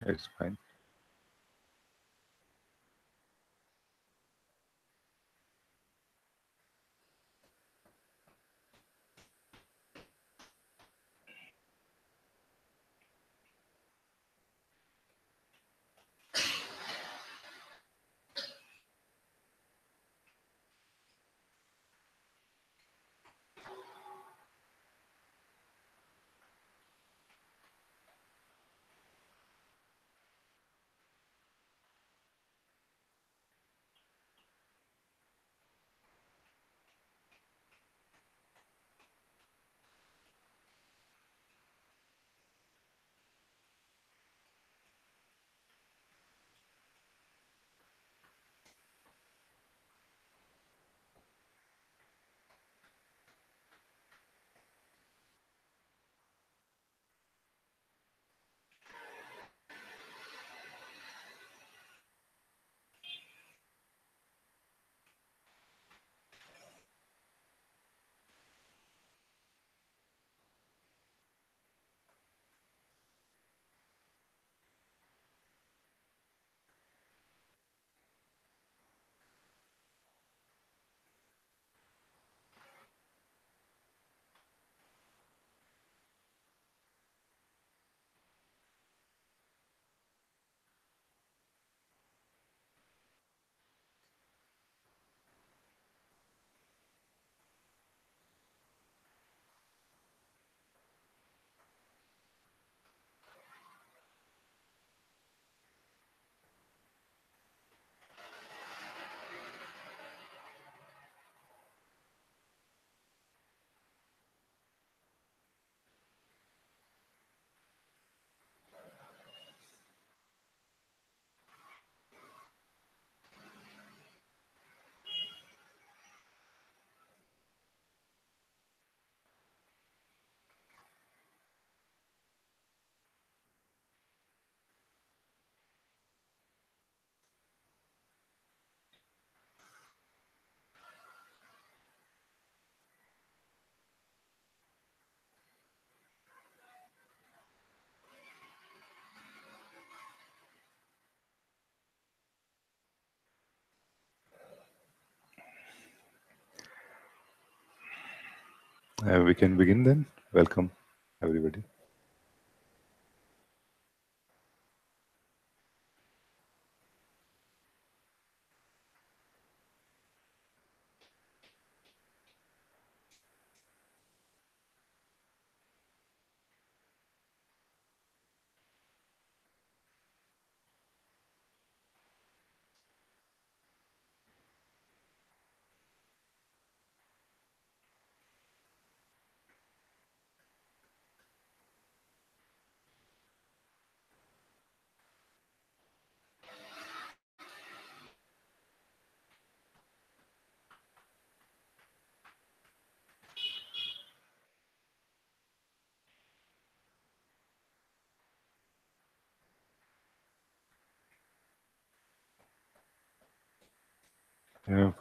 It's fine. We can begin then. Welcome, everybody.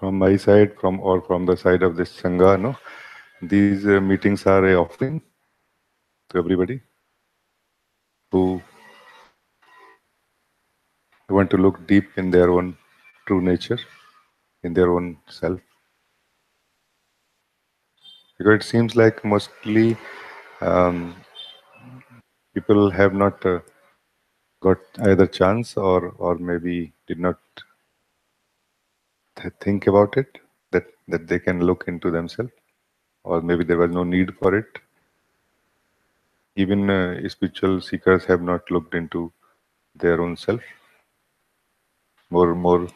From my side, from the side of this Sangha, no, these meetings are a offering to everybody who want to look deep in their own true nature, in their own self. Because it seems like mostly um, people have not got either chance or maybe did not think about it, that they can look into themselves, or maybe there was no need for it. Even spiritual seekers have not looked into their own self. More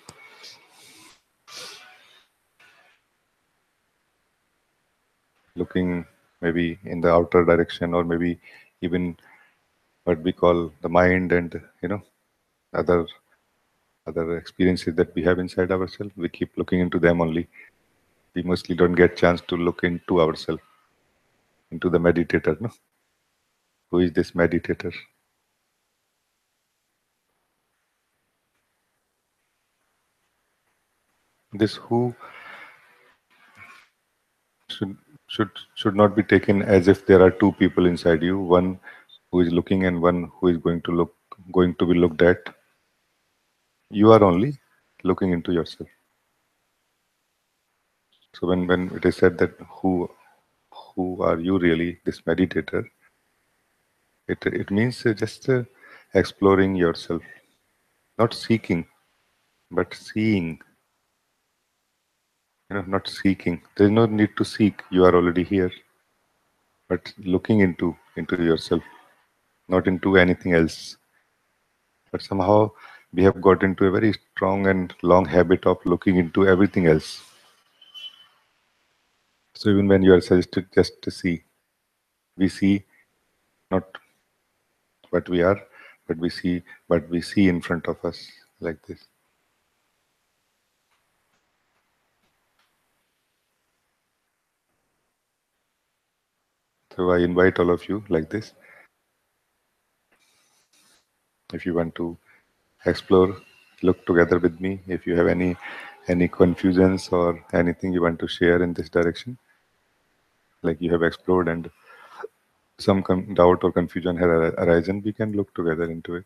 looking maybe in the outer direction, or maybe even what we call the mind, and other other experiences that we have inside ourselves. We keep looking into them only. We mostly don't get chance to look into ourselves, into the meditator. No, who is this meditator? This who should should not be taken as if there are two people inside you, one who is looking and one who is going to look going to be looked at. You are only looking into yourself. So when it is said that who are you really, this meditator, it means just exploring yourself, not seeking, but seeing. Not seeking. There is no need to seek. You are already here. But looking into yourself, not into anything else. But somehow we have got into a very strong and long habit of looking into everything else. So even when you are suggested just to see, we see not what we are, but we see what we see in front of us, like this. So I invite all of you like this. If you want to explore, look together with me. If you have any confusions or anything you want to share in this direction, like you have explored and some doubt or confusion has arisen, we can look together into it.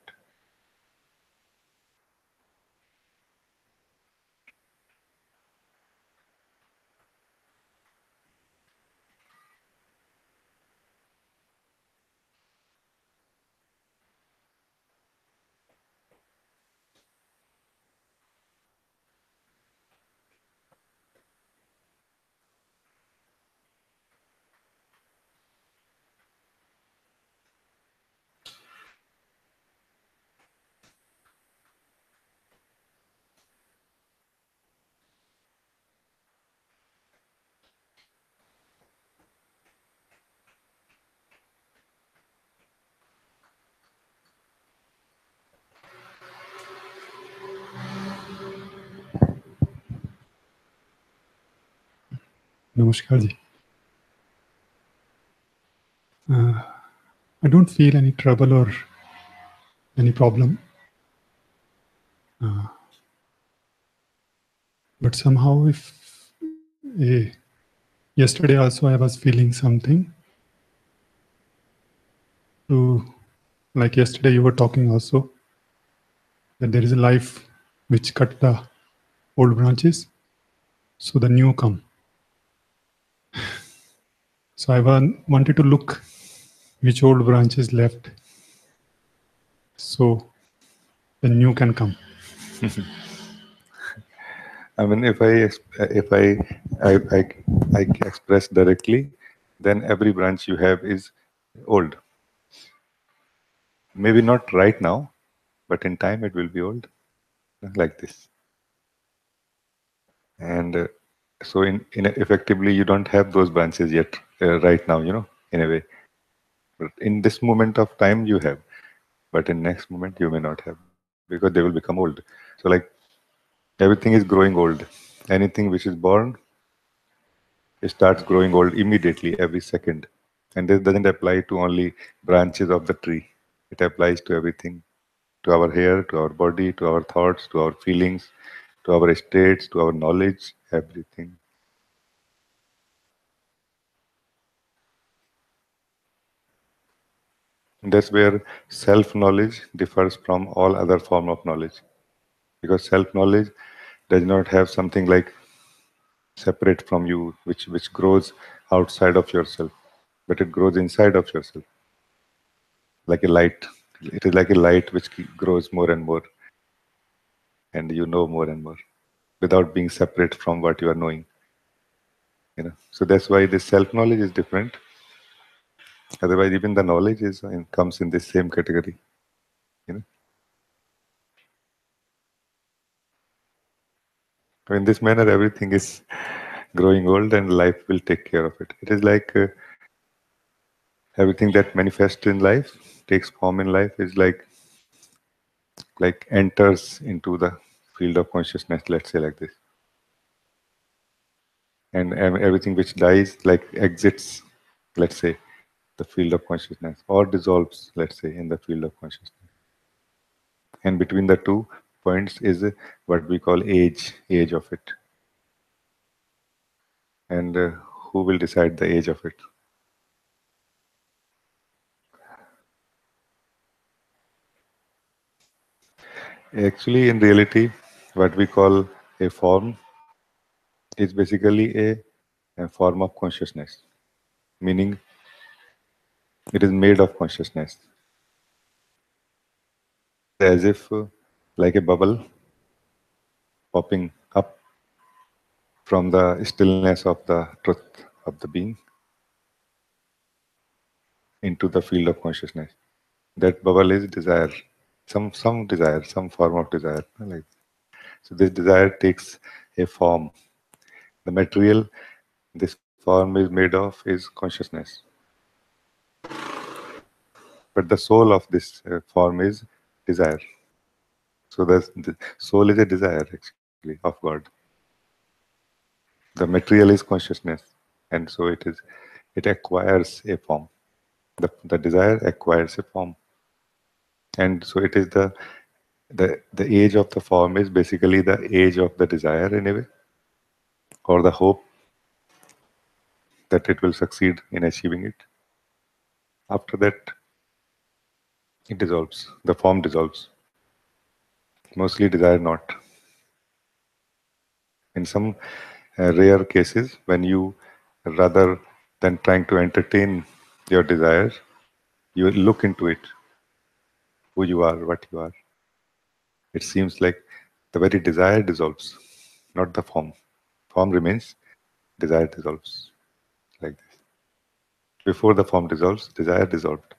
Namaskar ji. I don't feel any trouble or any problem. But somehow if yesterday also I was feeling something. So like yesterday you were talking also that there is a life which cut the old branches, so the new come. So I wanted to look which old branches left, so the new can come. I mean, if I express directly, then every branch you have is old. Maybe not right now, but in time it will be old, like this. And so in effectively you don't have those branches yet right now, in a way. But in this moment of time you have, but in next moment you may not have, because they will become old. So like everything is growing old. Anything which is born, it starts growing old immediately, every second. And this doesn't apply to only branches of the tree. It applies to everything, to our hair, to our body, to our thoughts, to our feelings, to our states, to our knowledge, everything. And that's where self-knowledge differs from all other form of knowledge. Because self-knowledge does not have something like separate from you, which grows outside of yourself, but it grows inside of yourself, like a light. It is like a light which grows more and more, and you know more and more, without being separate from what you are knowing. So that's why this self-knowledge is different. Otherwise, even the knowledge comes in this same category. You know, so in this manner, everything is growing old, and life will take care of it. It is like everything that manifests in life, takes form in life, is like enters into the field of consciousness. Let's say like this, and everything which dies like exits. Let's say the field of consciousness, or dissolves. Let's say in the field of consciousness. And between the two points is what we call age of it. And who will decide the age of it? Actually, in reality, what we call a form is basically a form of consciousness, meaning it is made of consciousness. It is as if like a bubble popping up from the stillness of the truth of the being into the field of consciousness. That bubble is desire, some desire, some form of desire. Like so, this desire takes a form. The material this form is made of is consciousness, but the soul of this form is desire. So the soul is a desire actually of God. The material is consciousness, and so it acquires a form. The desire acquires a form, and so it is the age of the form is basically the age of the desire in a way, or the hope that it will succeed in achieving it. After that, it dissolves. The form dissolves. Mostly desire not. In some rare cases, when you, rather than trying to entertain your desire, you look into it, who you are, what you are. It seems like the very desire dissolves, not the form. Form remains, desire dissolves. Like this. Before the form dissolves, desire dissolved.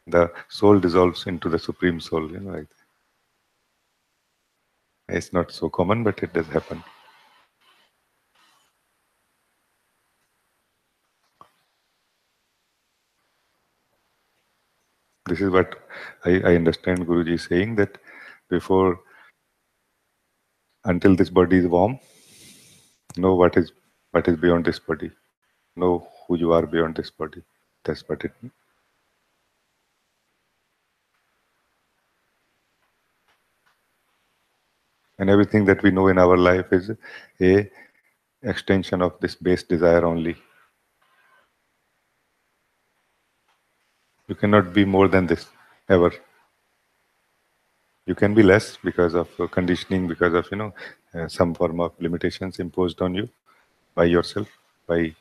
The soul dissolves into the supreme soul. Like that. It's not so common, but it does happen. This is what I understand Guruji is saying, that before, until this body is warm, know what is beyond this body. Know who you are beyond this body. That's what it means. And everything that we know in our life is a extension of this base desire only. You cannot be more than this ever. You can be less because of conditioning, because of some form of limitations imposed on you by yourself, by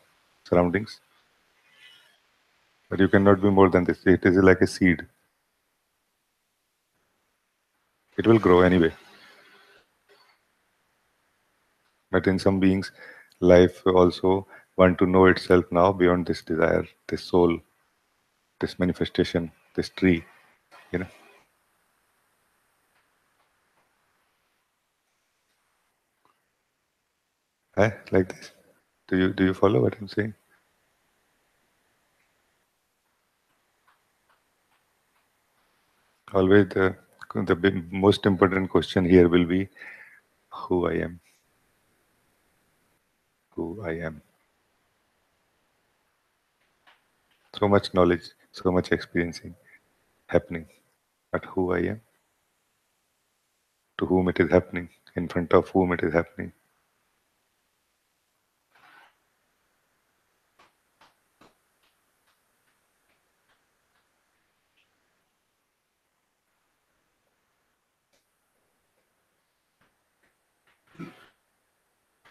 surroundings. But you cannot be more than this. It is like a seed. It will grow anyway. But in some beings, life also want to know itself now beyond this desire, this soul, this manifestation, this tree. You know, like this. Do you follow what I'm saying? Always the most important question here will be who I am. Who I am. So much knowledge, so much experiencing happening. But who I am, to whom it is happening, in front of whom it is happening.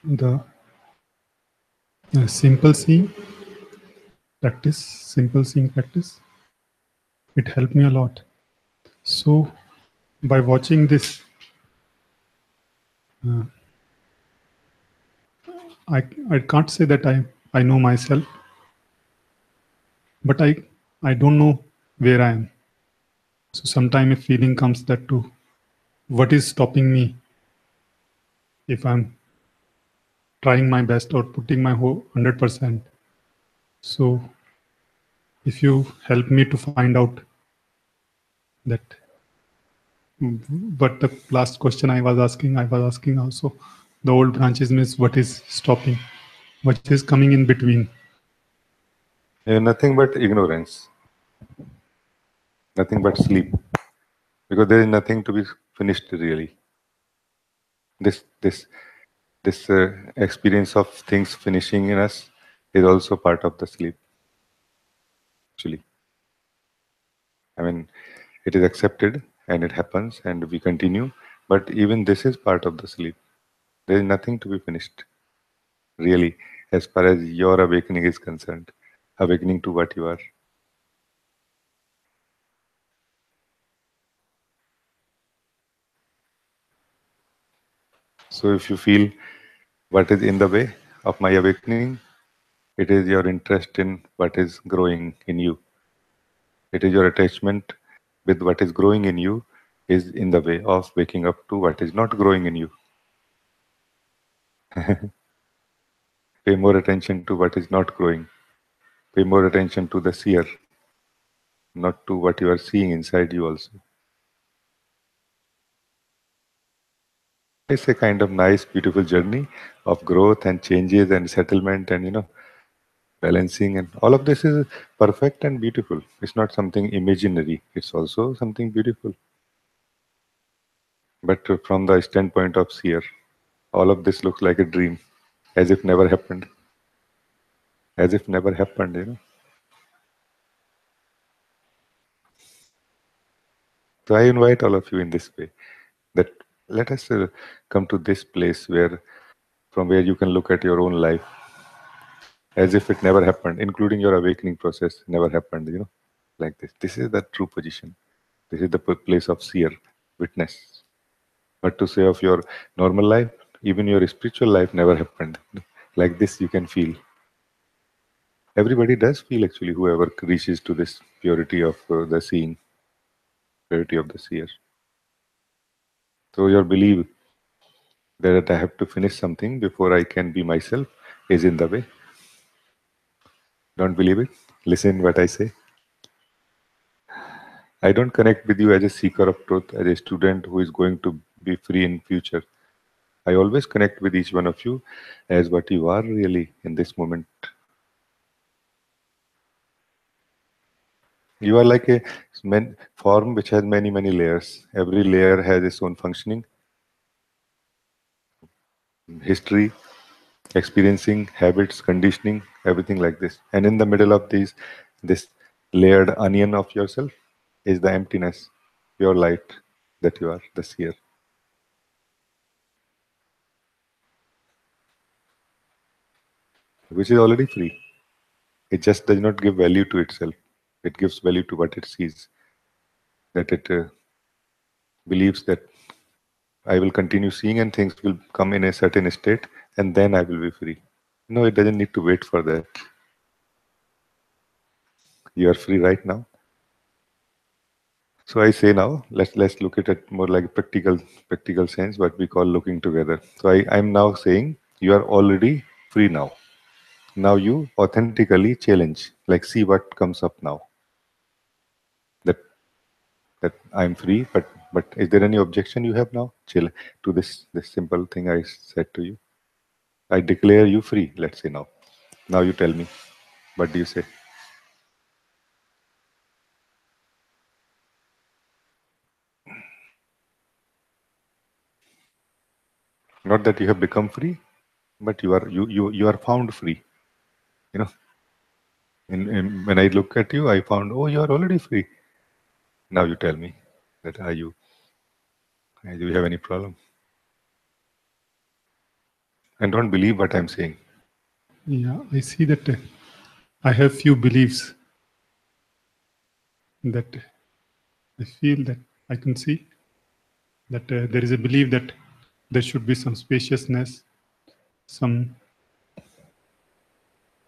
The simple seeing practice, it helped me a lot. So by watching this, uh, I can't say that I know myself, but I don't know where I am. So sometimes a feeling comes that to what is stopping me if I'm trying my best or putting my whole 100%. So if you help me to find out that, but the last question I was asking also, the old branches means what is stopping, what is coming in between. Nothing but ignorance, nothing but sleep, because there is nothing to be finished really. This experience of things finishing in us is also part of the sleep. Actually, I mean, it is accepted and it happens, and we continue. But even this is part of the sleep. There is nothing to be finished, really, as far as your awakening is concerned. Awakening to what you are. So if you feel what is in the way of my awakening, it is your interest in what is growing in you. It is your attachment with what is growing in you is in the way of waking up to what is not growing in you. Pay more attention to what is not growing. Pay more attention to the seer, not to what you are seeing inside you also. It's a kind of nice, beautiful journey of growth and changes and settlement and balancing, and all of this is perfect and beautiful. It's not something imaginary. It's also something beautiful. But from the standpoint of seer, all of this looks like a dream, as if never happened. As if never happened. So I invite all of you in this way that let us come to this place from where you can look at your own life as if it never happened, including your awakening process never happened, like this. This is the true position. This is the place of seer, witness. But to say of your normal life, even your spiritual life never happened. Like this, you can feel. Everybody does feel actually, whoever reaches to this purity of the seeing, purity of the seer. So your belief that I have to finish something before I can be myself is in the way. Don't believe it? Listen what I say. I don't connect with you as a seeker of truth, as a student who is going to be free in future. I always connect with each one of you as what you are really in this moment. You are like a form which has many, many layers. Every layer has its own functioning, history, experiencing, habits, conditioning, everything like this. And in the middle of this layered onion of yourself is the emptiness, pure light that you are, the seer, which is already free. It just does not give value to itself. It gives value to what it sees, that it believes that I will continue seeing and things will come in a certain state and then I will be free. No, it doesn't need to wait for that. You are free right now. So I say now, let's look at it more like a practical sense, what we call looking together. So I'm now saying you are already free now. Now you authentically challenge, like see what comes up now. That that I'm free, but is there any objection you have now? Chill to this simple thing I said to you. I declare you free, let's say now. Now you tell me. What do you say? Not that you have become free, but you are found free. You know, when I look at you, I found, oh, you are already free. Now you tell me that do you have any problem? And don't believe what I'm saying. Yeah, I see that I have few beliefs that I feel that I can see that there is a belief that there should be some spaciousness, some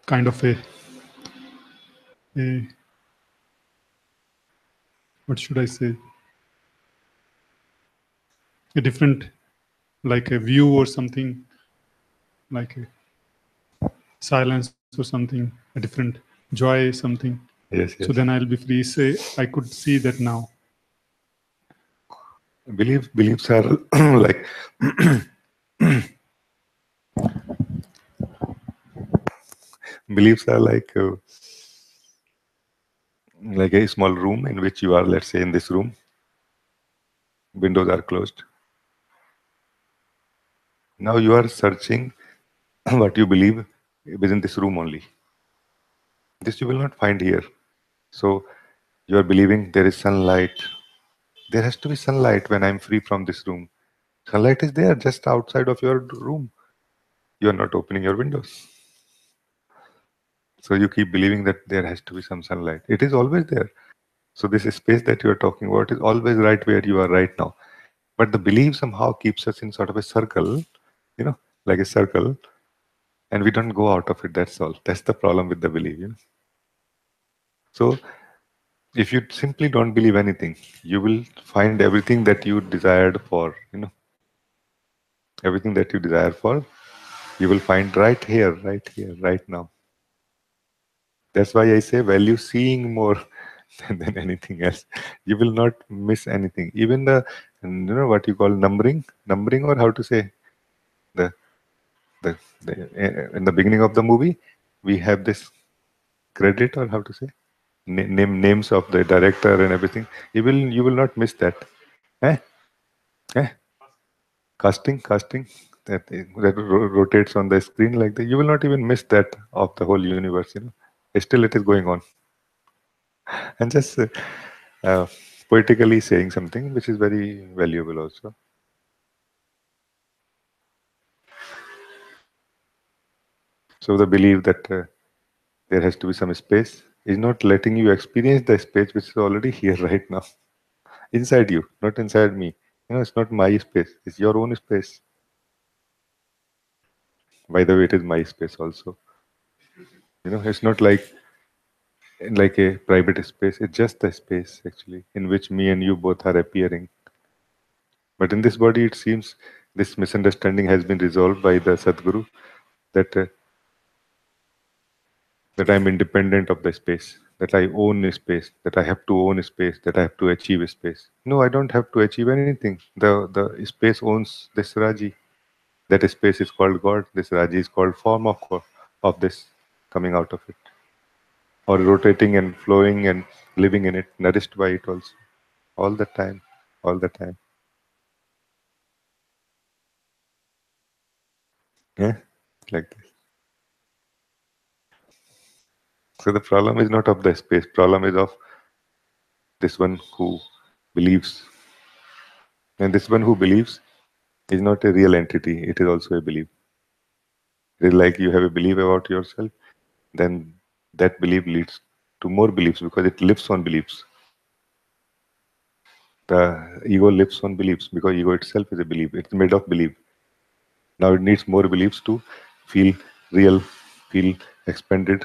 kind of a what should I say, a different, like a view or something, like a silence or something, a different joy, something. Yes, So yes. then I'll be free. Say, I could see that now. Beliefs are like beliefs are like a small room in which you are. Let's say in this room, windows are closed. Now you are searching what you believe within this room only. This you will not find here. So you are believing there is sunlight, There has to be sunlight when I'm free from this room. Sunlight is there just outside of your room. You are not opening your windows. So you keep believing that there has to be some sunlight. It is always there. So this space that you are talking about is always right where you are right now. But the belief somehow keeps us in sort of a circle, like a circle, and we don't go out of it. That's all. That's the problem with the belief. So if you simply don't believe anything, you will find everything that you desired for, everything that you desire for, you will find right here, right now. That's why I say value seeing more than anything else. You will not miss anything. Even the, what you call numbering, or how to say, the in the beginning of the movie, we have this credit, or how to say, names of the director and everything. You will not miss that. Eh? Eh? Casting that rotates on the screen like that. You will not even miss that of the whole universe. Still it is going on, and just uh, poetically saying something which is very valuable also. So the belief that there has to be some space is not letting you experience the space which is already here right now, inside you, not inside me. It's not my space, it's your own space. By the way, it is my space also. It's not like a private space. It's just the space actually in which me and you both are appearing. But in this body, it seems this misunderstanding has been resolved by the Sadguru, that that I'm independent of the space, that I own a space, that I have to own a space, that I have to achieve a space. No, I don't have to achieve anything. The space owns this Raji. That space is called God. This Raji is called form of this coming out of it, or rotating and flowing and living in it, nourished by it also, all the time, all the time. Yeah, like this. So the problem is not of the space. Problem is of this one who believes, and this one who believes is not a real entity. It is also a belief. It is like you have a belief about yourself, then that belief leads to more beliefs because it lives on beliefs. The ego lives on beliefs because ego itself is a belief. It's made of belief. Now it needs more beliefs to feel real, feel expanded.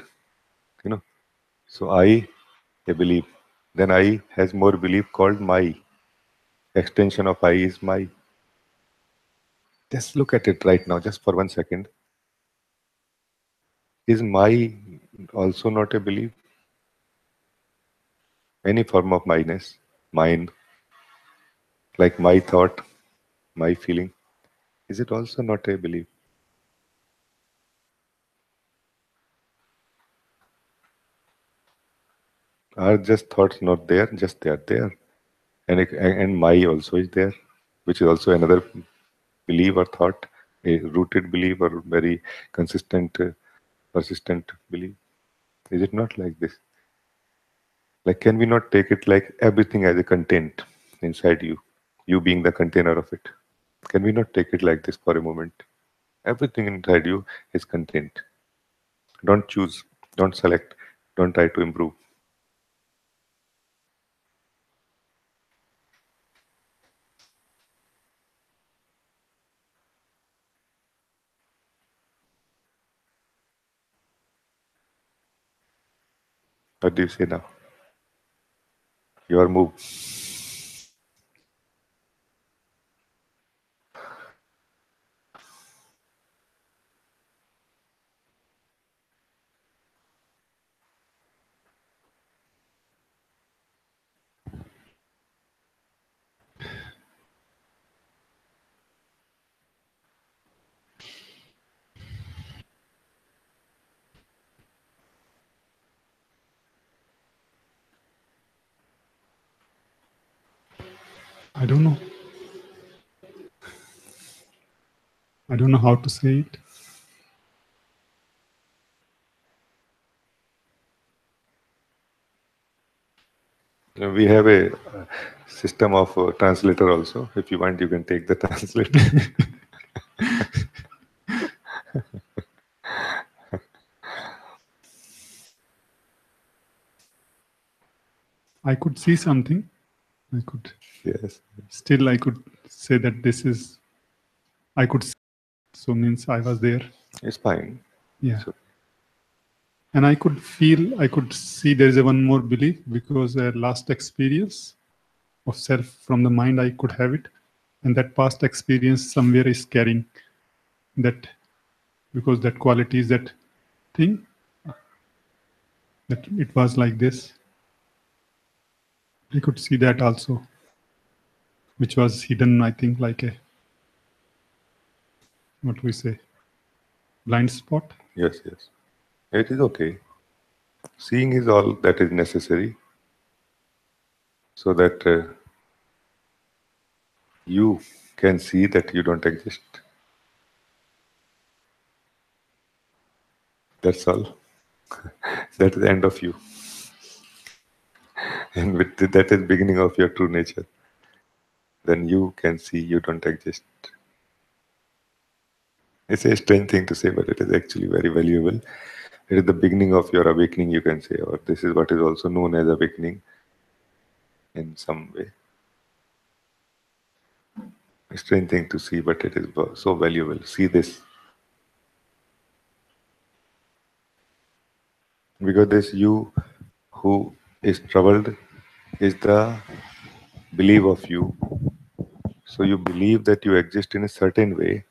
You know. So I, a belief. Then I has more belief called my. Extension of I is my. Just look at it right now, just for 1 second. Is my also not a belief? Any form of myness, mind, like my thought, my feeling, is it also not a belief? Are just thoughts not there? Just they are there, and my also is there, which is also another belief or thought, a rooted belief or very consistent, persistent belief. Is it not like this? Like, can we not take it like everything as a content inside you, you being the container of it? Can we not take it like this for a moment? Everything inside you is content. Don't choose, don't select, don't try to improve. What do you say now? Your move. I don't know. I don't know how to say it. We have a system of translator also. If you want, you can take the translator. I could see something. I could Yes. still, I could say that this is, I could see, so means I was there. It's fine. Yeah. So, And I could feel, I could see there is a one more belief, because a last experience of self from the mind, I could have it. And that past experience somewhere is carrying that, because that quality is that thing, that it was like this. I could see that also, which was hidden, I think, like a, what we say, blind spot. yes, yes. It is okay. Seeing is all that is necessary so that you can see that you don't exist. That's all. That is the end of you. And with that is beginning of your true nature. Then you can see you don't exist. It's a strange thing to say, but it is actually very valuable. It is the beginning of your awakening, you can say, or this is what is also known as awakening in some way. A strange thing to see, but it is so valuable. See this. Because this you who is troubled is the belief of you. So you believe that you exist in a certain way,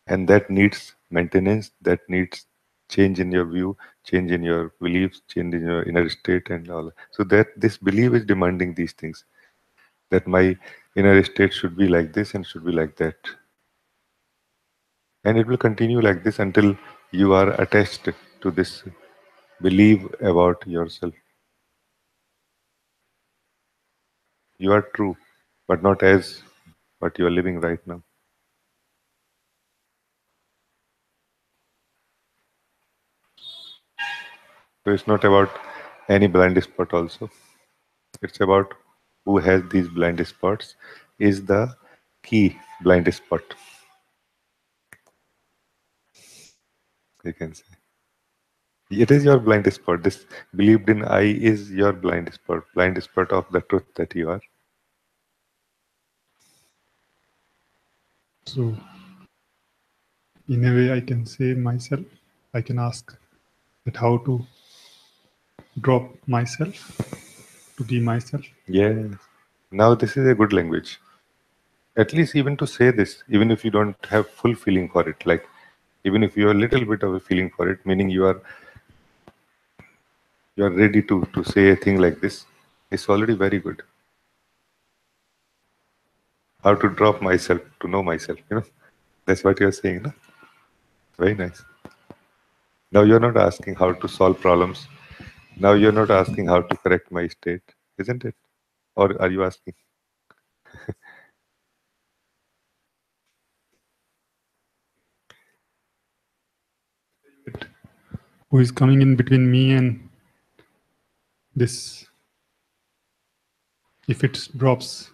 and that needs maintenance, that needs change in your view, change in your beliefs, change in your inner state, and all. So that this belief is demanding these things, that my inner state should be like this and should be like that. And it will continue like this until you are attached to this belief about yourself. You are true, but not as what you are living right now. So it's not about any blind spot also. It's about who has these blind spots is the key blind spot, you can say. It is your blind spot. This believed in I is your blind spot of the truth that you are. So in a way, I can say myself, I can ask that how to drop myself to be myself. Yes. Now this is a good language. At least even to say this, even if you don't have full feeling for it, like even if you have a little bit of a feeling for it, meaning you are ready to say a thing like this, it's already very good. How to drop myself to know myself, that's what you're saying, no? Very nice. Now you're not asking how to solve problems. Now you're not asking how to correct my state, isn't it? Or are you asking? Who is coming in between me and this? If it drops,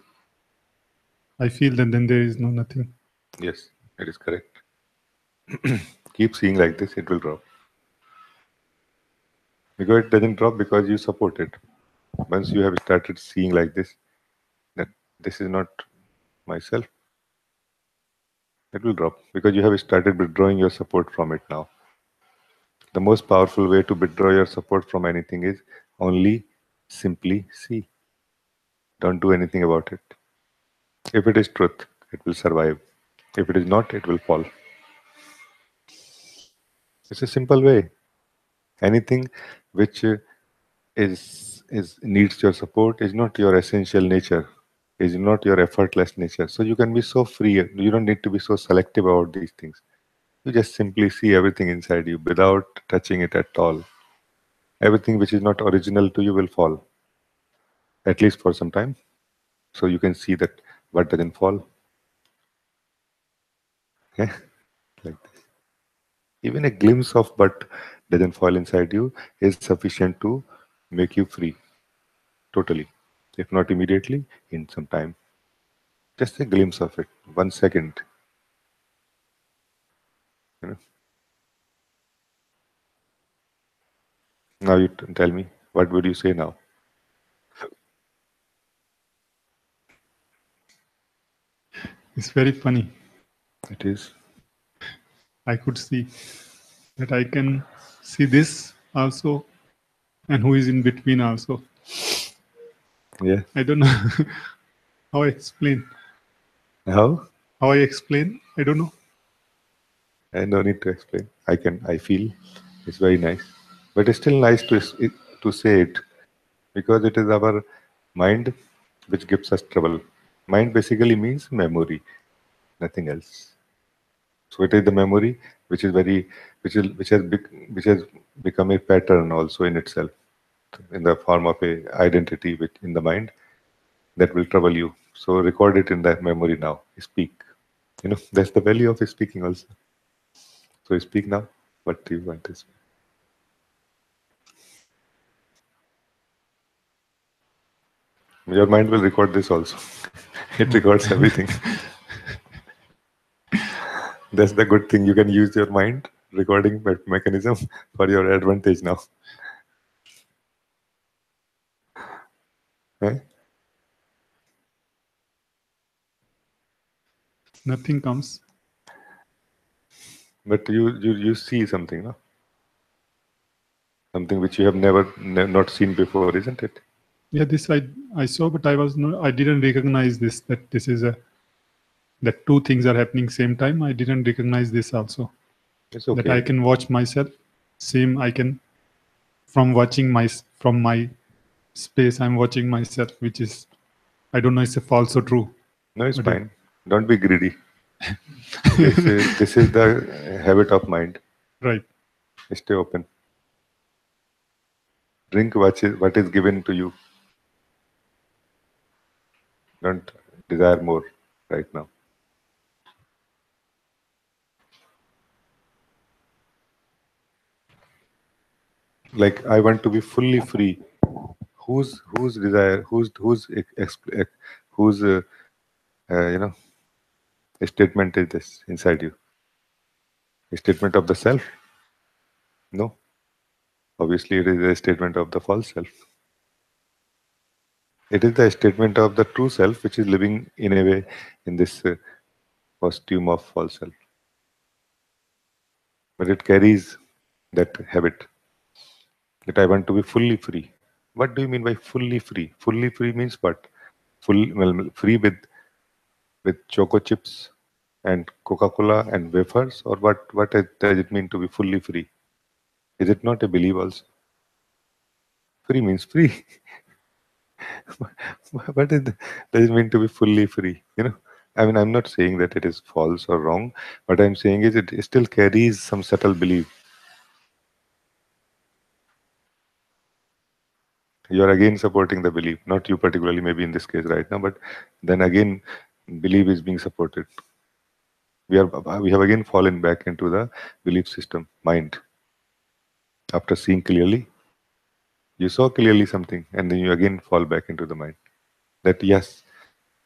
I feel that then there is no nothing. Yes, it is correct. Keep seeing like this, it will drop. Because it doesn't drop because you support it. Once you have started seeing like this, that this is not myself, it will drop because you have started withdrawing your support from it now. The most powerful way to withdraw your support from anything is only simply see. Don't do anything about it. If it is truth, it will survive. If it is not, it will fall. It's a simple way. Anything which is needs your support is not your essential nature, is not your effortless nature. So you can be so free. You don't need to be so selective about these things. You just simply see everything inside you without touching it at all. Everything which is not original to you will fall, at least for some time. So you can see that what doesn't fall. Yeah, like this. Even a glimpse of what doesn't fall inside you is sufficient to make you free, totally. if not immediately, in some time. Just a glimpse of it, 1 second. You know? Now you tell me, what would you say now? It's very funny. It is. I could see that I can see this also, and who is in between also. Yeah. I don't know how I explain. How? How I explain? I don't know. I no need to explain. I feel it's very nice. But it's still nice to say it because it is our mind which gives us trouble. Mind basically means memory, nothing else. So it is the memory which is very, which has become a pattern also in itself, in the form of a identity which in the mind that will trouble you. So record it in that memory now. Speak. That's the value of speaking also. So speak now. What do you want to speak? Your mind will record this also. It Oh. records everything. That's the good thing. You can use your mind recording mechanism for your advantage now. Eh? Nothing comes. But you see something, no? Something which you have not seen before, isn't it? Yeah, this I saw, but I didn't recognize this, that this is a that two things are happening same time. I didn't recognize this also. It's That I okay. can watch myself. Same I can from my space. I'm watching myself, which is I don't know. It's a false or true, No, it's but it, fine. Don't be greedy. This is the habit of mind. right. Stay open. Drink what is given to you. Don't desire more right now. Like I want to be fully free. Whose desire? Whose uh, you know statement is this inside you? A statement of the self? No. Obviously, it is a statement of the false self. It is the statement of the true self, which is living in a way in this costume of false self. But it carries that habit that I want to be fully free. What do you mean by fully free? Fully free means what? Free with choco chips and Coca-Cola and wafers, or does it mean to be fully free? Is it not a belief also? Free means free. Does it mean to be fully free? I mean, I'm not saying that it is false or wrong. What I'm saying is it still carries some subtle belief. You are again supporting the belief, not you particularly, maybe in this case right now, but then again, belief is being supported. We have again fallen back into the belief system, mind. After seeing clearly, you saw clearly something, and then you again fall back into the mind. That yes,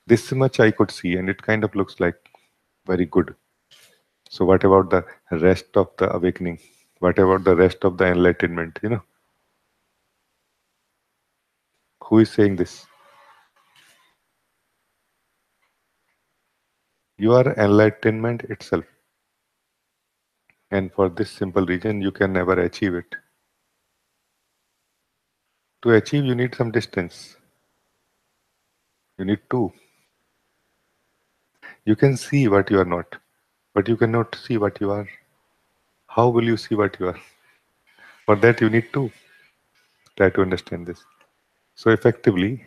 this much I could see, and it kind of looks like very good. So what about the rest of the awakening? What about the rest of the enlightenment? Who is saying this? You are enlightenment itself. And for this simple reason, you can never achieve it. To achieve, you need some distance. You need two. You can see what you are not, but you cannot see what you are. How will you see what you are? For that, you need two. Try to understand this. So effectively,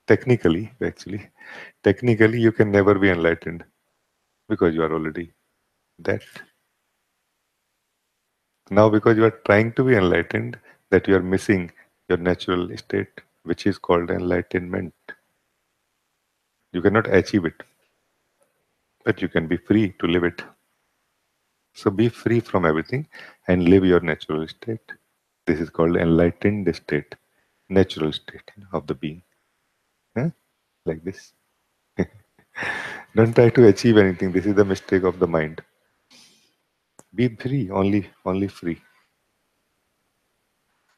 technically, you can never be enlightened because you are already that. Now, because you are trying to be enlightened, that you are missing your natural state, which is called enlightenment. You cannot achieve it, but you can be free to live it. So be free from everything and live your natural state. This is called enlightened state, natural state of the being. Huh? Like this. Don't try to achieve anything. This is the mistake of the mind. Be free, only free.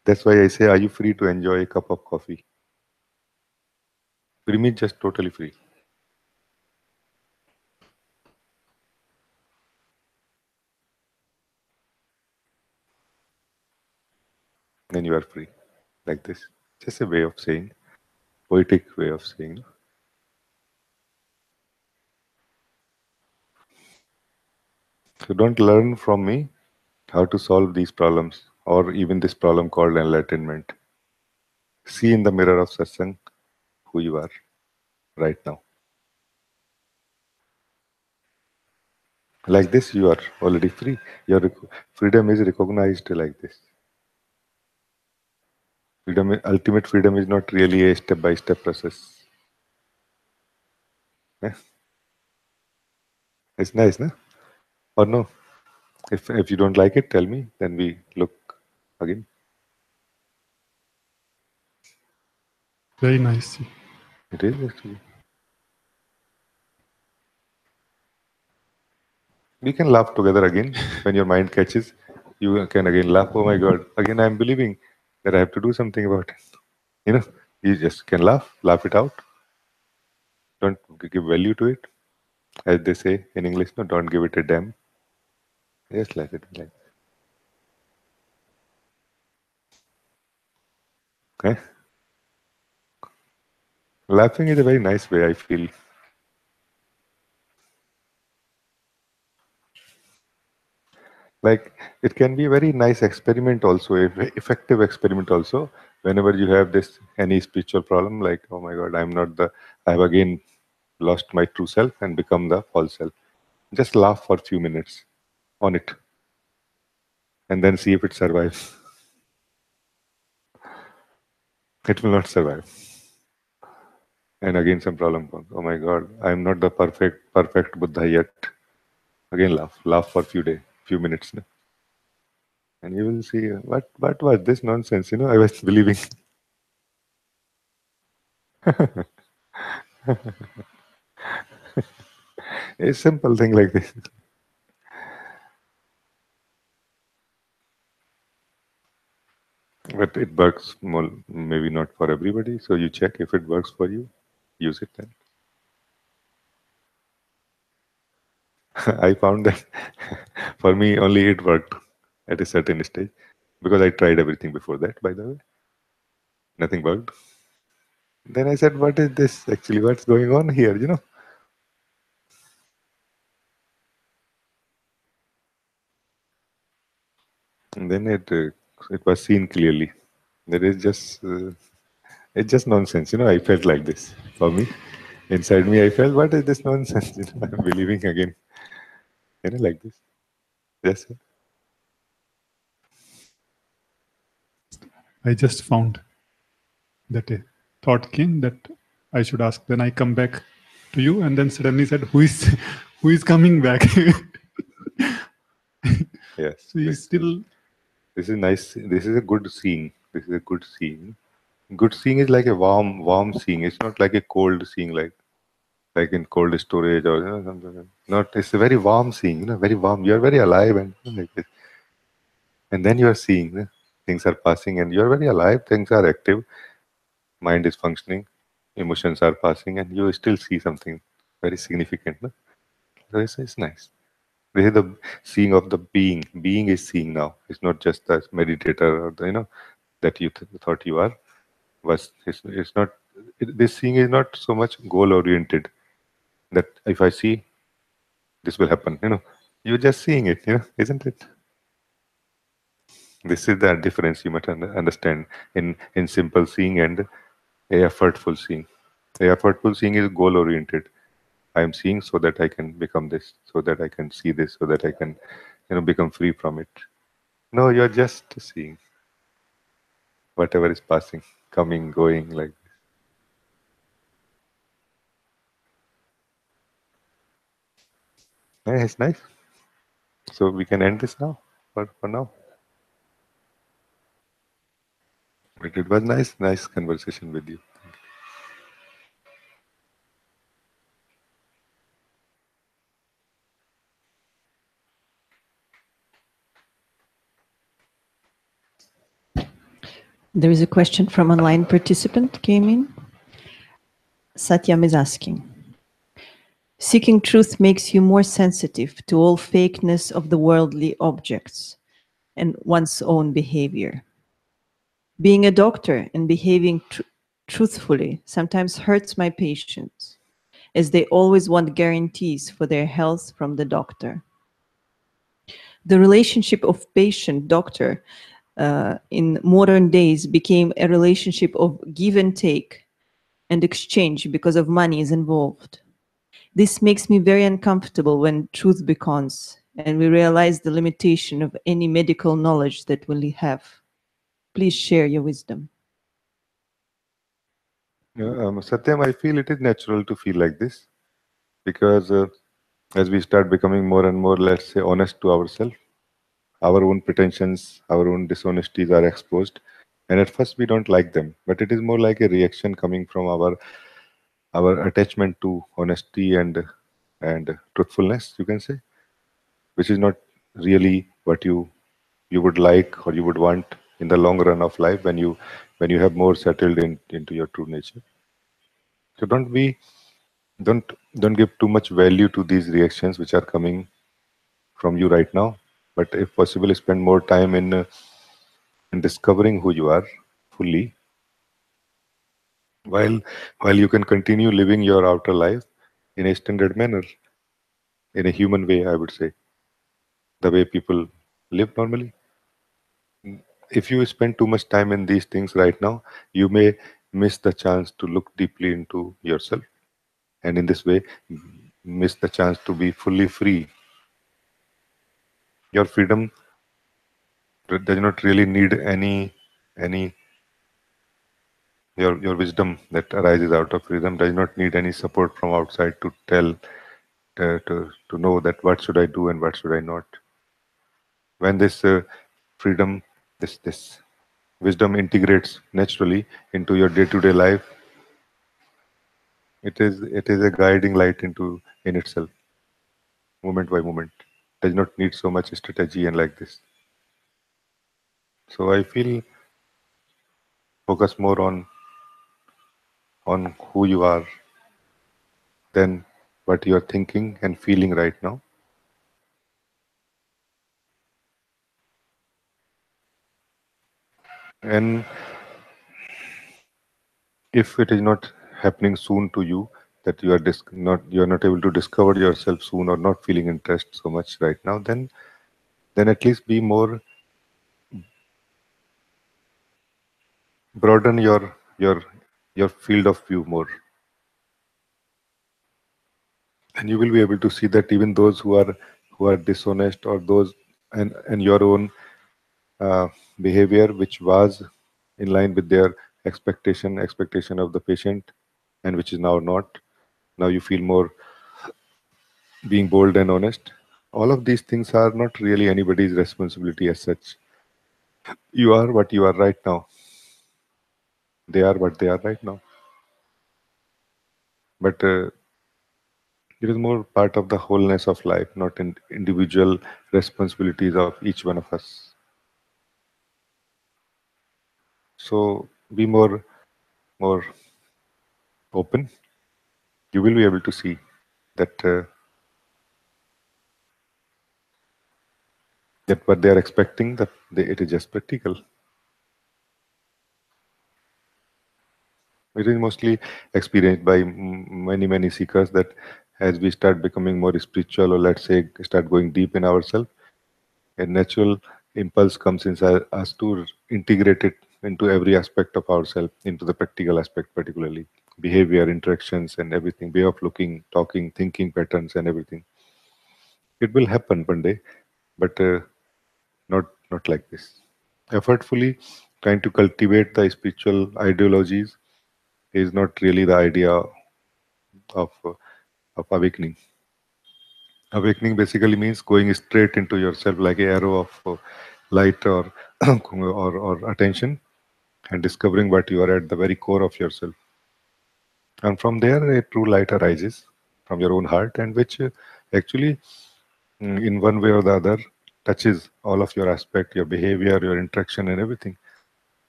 That's why I say, are you free to enjoy a cup of coffee? Free means just totally free. Then you are free. Like this. Just a way of saying, poetic way of saying. So don't learn from me how to solve these problems or even this problem called enlightenment. See in the mirror of Satsang who you are right now. Like this, you are already free. Your freedom is recognized like this. Freedom, ultimate freedom is not really a step-by-step process. Eh? It's nice, no? Or no? If you don't like it, tell me. Then we look again. Very nice. It is actually. We can laugh together again when your mind catches. You can again laugh. Oh my God! Again, I'm believing that I have to do something about it. You know, you just can laugh it out. Don't give value to it, as they say in English. No, don't give it a damn. Just let it be like. Eh? Laughing is a very nice way. I feel like it can be a very nice experiment also, a very effective experiment also. Whenever you have this any spiritual problem, like oh my God, I'm not the. I have again lost my true self and become the false self. Just laugh for a few minutes on it, and then see if it survives. It will not survive. And again, some problem comes. Oh my God, I'm not the perfect Buddha yet. Again, laugh for a few days, few minutes, no? And you will see what was this nonsense. I was believing a simple thing like this. But it works more, maybe not for everybody. So you check if it works for you, use it then. I found that for me only it worked at a certain stage because I tried everything before that, by the way. Nothing worked. Then I said, what is this actually? What's going on here? And then it was seen clearly. That is just it's just nonsense. I felt like this. For me, inside me, I felt, what is this nonsense? I'm believing again. Like this. Yes. I just found that a thought came that I should ask. Then I come back to you, and then suddenly said, "Who is, who is coming back?" Yes. So he's still. This is nice. This is a good seeing. This is a good seeing. Good seeing is like a warm seeing. It's not like a cold seeing, like in cold storage or something. Not. It's a very warm seeing. Very warm. You are very alive and like this. And then you are seeing things are passing, and you are very alive. Things are active. Mind is functioning. Emotions are passing, and you still see something very significant. No? So it's nice. This is the seeing of the being. Being is seeing now. It's not just the meditator or that you thought you are. Was it's not. This seeing is not so much goal oriented. That if I see, this will happen. You're just seeing it. Isn't it? This is the difference you must understand in simple seeing and a effortful seeing. A effortful seeing is goal oriented. I am seeing so that I can become this, so that I can see this, so that I can, become free from it. No, you're just seeing whatever is passing, coming, going, like yeah, it's nice. So we can end this now, for now. But it was nice conversation with you. There is a question from online participant came in. Satyam is asking, seeking truth makes you more sensitive to all fakeness of the worldly objects and one's own behavior. Being a doctor and behaving truthfully sometimes hurts my patients, as they always want guarantees for their health from the doctor. The relationship of patient-doctor in modern days became a relationship of give and take and exchange because of money is involved. This makes me very uncomfortable when truth beckons and we realize the limitation of any medical knowledge that we have. Please share your wisdom. Satyam, I feel it is natural to feel like this because as we start becoming more and more, let's say, honest to ourselves, our own pretensions, our own dishonesties are exposed. And at first we don't like them, but it is more like a reaction coming from our attachment to honesty and truthfulness, you can say, which is not really what you would like or you would want in the long run of life when you have more settled into your true nature. So don't don't give too much value to these reactions which are coming from you right now. But if possible, spend more time in discovering who you are fully, while while you can continue living your outer life in a standard manner, in a human way, I would say, the way people live normally. If you spend too much time in these things right now, you may miss the chance to look deeply into yourself, and in this way, miss the chance to be fully free. Your freedom does not really need any your wisdom that arises out of freedom does not need any support from outside to tell to know that what should I do and what should I not. When this freedom, this wisdom integrates naturally into your day-to-day life, it is a guiding light into in itself, moment by moment. Does not need so much strategy and like this. So I feel focus more on who you are than what you are thinking and feeling right now. And if it is not happening soon to you, that you are not able to discover yourself soon or not feeling interest so much right now, then at least be more broaden your field of view more, and you will be able to see that even those who are dishonest or those and your own uh, behavior which was in line with their expectation of the patient, and which is now not. Now you feel more being bold and honest. All of these things are not really anybody's responsibility as such. You are what you are right now. They are what they are right now. But it is more part of the wholeness of life, not in individual responsibilities of each one of us. So be more open. You will be able to see that that what they are expecting, it is just practical. It is mostly experienced by many seekers that as we start becoming more spiritual, or let's say start going deep in ourselves, a natural impulse comes inside us to integrate it into every aspect of ourselves, into the practical aspect, particularly behavior, interactions, and everything, way of looking, talking, thinking patterns, and everything. It will happen one day, but not like this. Effortfully trying to cultivate the spiritual ideologies is not really the idea of awakening. Awakening basically means going straight into yourself like an arrow of light or, or attention, and discovering what you are at the very core of yourself. And from there, a true light arises from your own heart, and which actually, in one way or the other, touches all of your aspect, your behavior, your interaction, and everything.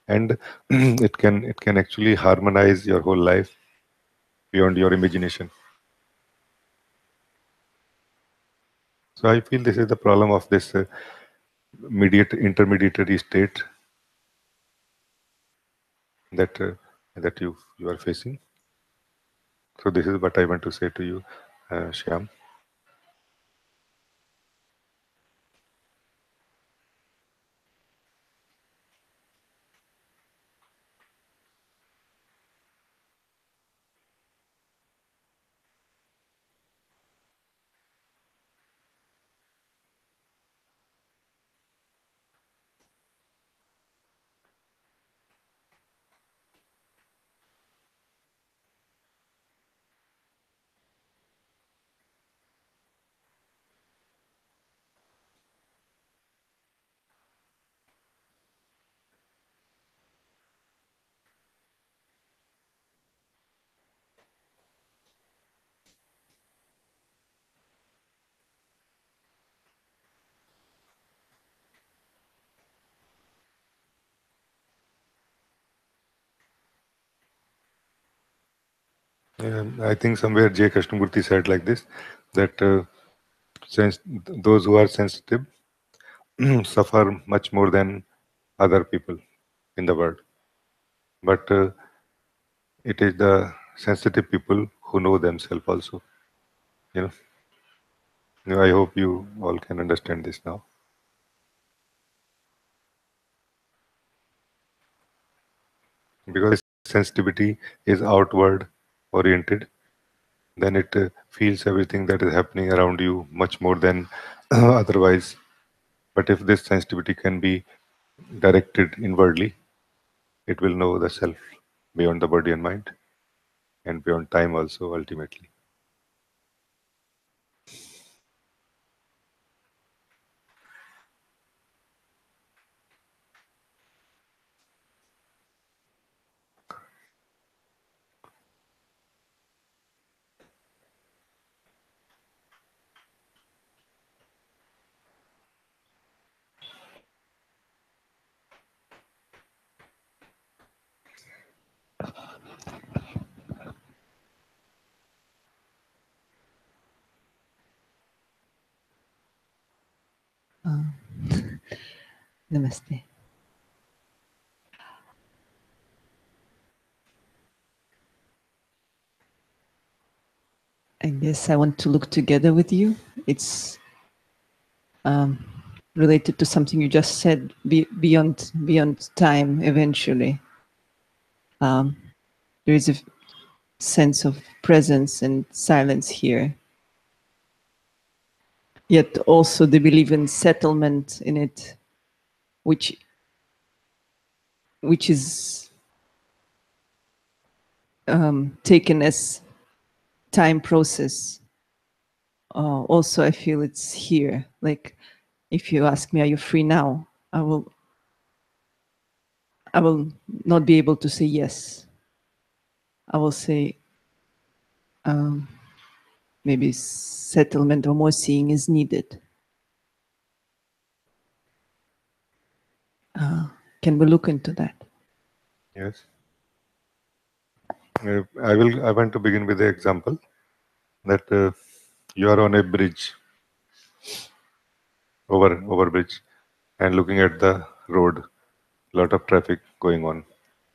and it can actually harmonize your whole life beyond your imagination. So I feel this is the problem of this intermediary state that that you are facing. So this is what I want to say to you, Shyam. I think somewhere J. Krishnamurti said like this, that those who are sensitive suffer much more than other people in the world. But it is the sensitive people who know themselves also. You know, I hope you all can understand this now. Because sensitivity is outward oriented, then it feels everything that is happening around you much more than otherwise. But if this sensitivity can be directed inwardly, it will know the self beyond the body and mind, and beyond time also ultimately. Namaste. I guess I want to look together with you. It's related to something you just said, beyond time. Eventually, there is a sense of presence and silence here. Yet also they believe in settlement in it, which is taken as time process. Also, I feel it's here. Like, if you ask me, "Are you free now?" I will not be able to say yes. I will say maybe settlement or more seeing is needed. Can we look into that? Yes. I want to begin with the example that you are on a bridge, over bridge, and looking at the road, lot of traffic going on.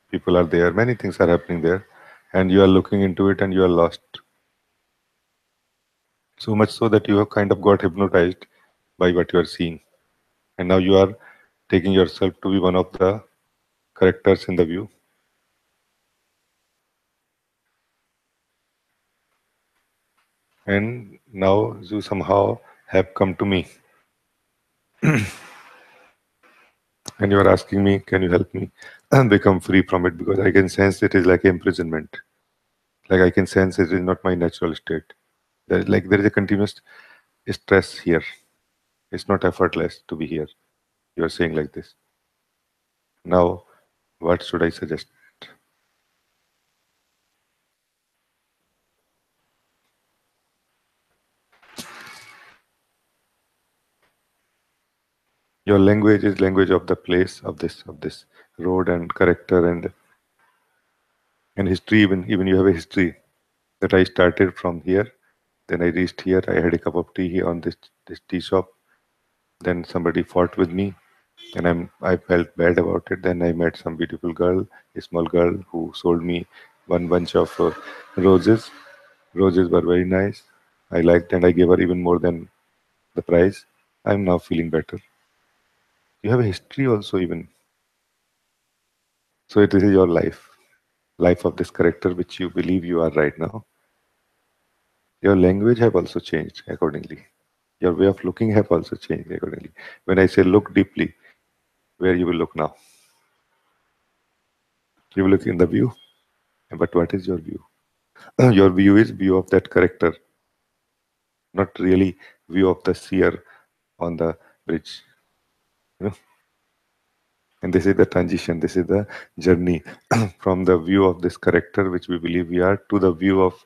People are there, many things are happening there, and you are looking into it and you are lost. So much so that you have kind of got hypnotized by what you are seeing. And now you are taking yourself to be one of the characters in the view. And now you somehow have come to me. And you are asking me, can you help me become free from it? Because I can sense it is like imprisonment. Like I can sense it is not my natural state. There is a continuous stress here. It's not effortless to be here. You are saying like this. Now, what should I suggest? Your language is language of the place of this road and character and history. Even you have a history that I started from here, then I reached here. I had a cup of tea here on this tea shop. Then somebody fought with me, and I felt bad about it. Then I met some beautiful girl, a small girl, who sold me one bunch of roses. Roses were very nice. I liked, and I gave her even more than the price. I'm now feeling better. You have a history also, even. So it is your life of this character which you believe you are right now. Your language have also changed accordingly. Your way of looking have also changed accordingly. When I say look deeply, where you will look now? You will look in the view. But what is your view? Your view is view of that character, not really view of the seer on the bridge. You know? And this is the transition, this is the journey from the view of this character which we believe we are to the view of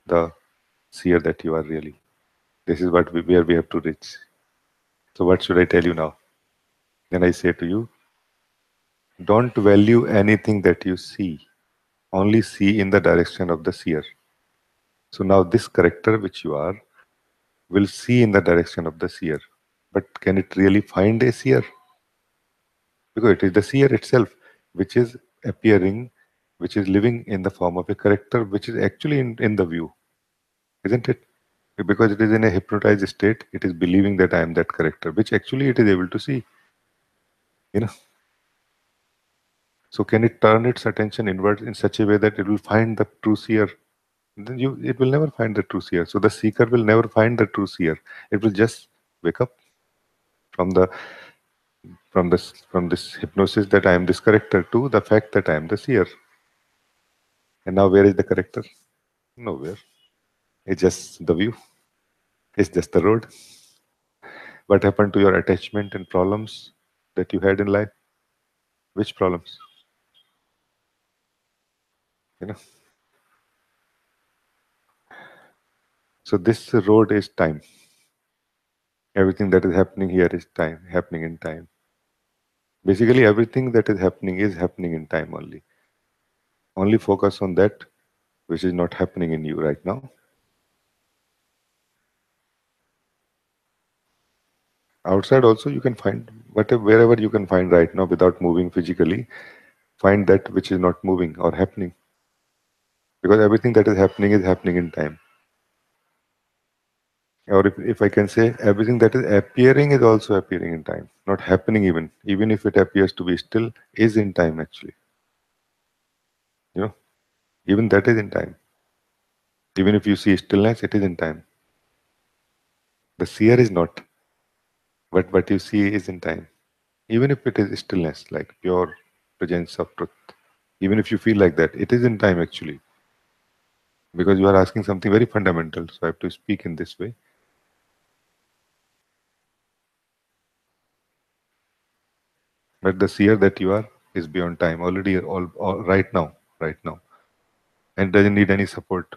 the seer that you are really. This is where we have to reach. So what should I tell you now? Then I say to you, don't value anything that you see. Only see in the direction of the seer. So now this character which you are will see in the direction of the seer. But can it really find a seer? Because it is the seer itself which is appearing, which is living in the form of a character which is actually in the view. Isn't it? Because it is in a hypnotized state, it is believing that I am that character, which actually it is able to see. You know. So can it turn its attention inward in such a way that it will find the true seer? Then it will never find the true seer. So the seeker will never find the true seer. It will just wake up from this hypnosis that I am this character to the fact that I am the seer. And now where is the character? Nowhere. It's just the view. It's just the road. What happened to your attachment and problems that you had in life? Which problems? You know. So this road is time. Everything that is happening here is time, happening in time. Basically, everything that is happening in time only. Only focus on that which is not happening in you right now. Outside also you can find wherever you can find right now without moving physically, find that which is not moving or happening. Because everything that is happening in time. Or if I can say, everything that is appearing is also appearing in time. Not happening even. Even if it appears to be still, is in time actually. You know, even that is in time. Even if you see stillness, it is in time. The seer is not. But what you see is in time. Even if it is stillness, like pure presence of truth. Even if you feel like that, it is in time actually. Because you are asking something very fundamental. So I have to speak in this way. But the seer that you are is beyond time, already all right now. Right now. And doesn't need any support.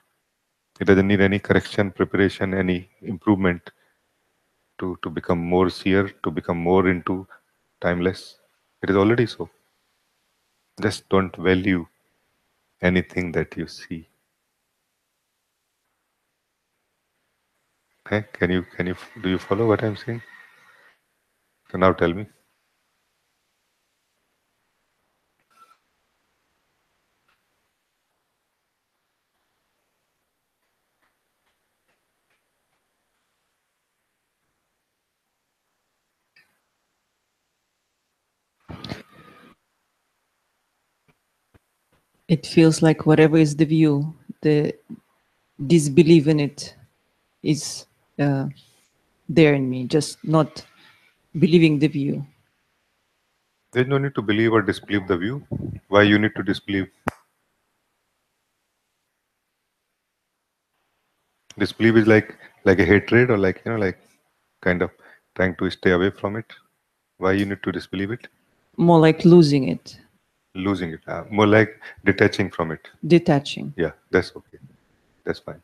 It doesn't need any correction, preparation, any improvement to become more seer, to become more into timeless. It is already so. Just don't value anything that you see. Okay? Do you follow what I'm saying? So now tell me. It feels like whatever is the view, the disbelief in it is there in me, just not believing the view. There's no need to believe or disbelieve the view. Why you need to disbelieve? Disbelief is like a hatred or like kind of trying to stay away from it. Why you need to disbelieve it? More like losing it, Losing it. More like detaching from it. detaching. Yeah, that's okay. That's fine.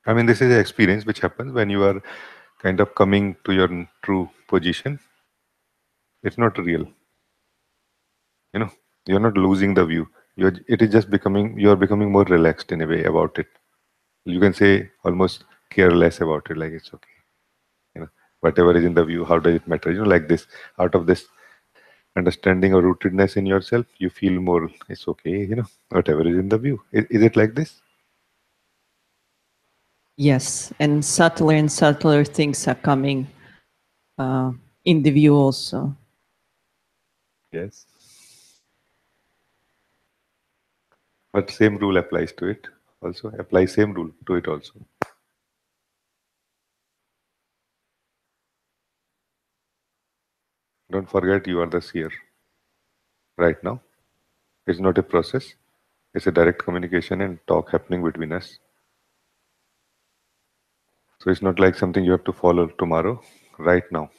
I mean, this is an experience which happens when you are kind of coming to your true position, it's not real. You know, you're not losing the view. It is just becoming, you're becoming more relaxed in a way about it. You can say almost careless about it, like it's okay. You know, whatever is in the view, how does it matter? You know, like this, out of this understanding or rootedness in yourself, you feel more, it's okay, you know, whatever is in the view. Is it like this? Yes, and subtler things are coming in the view also. Yes. But same rule applies to it also. Apply same rule to it also. Don't forget you are the seer right now. It's not a process. It's a direct communication and talk happening between us. So it's not like something you have to follow tomorrow, right now.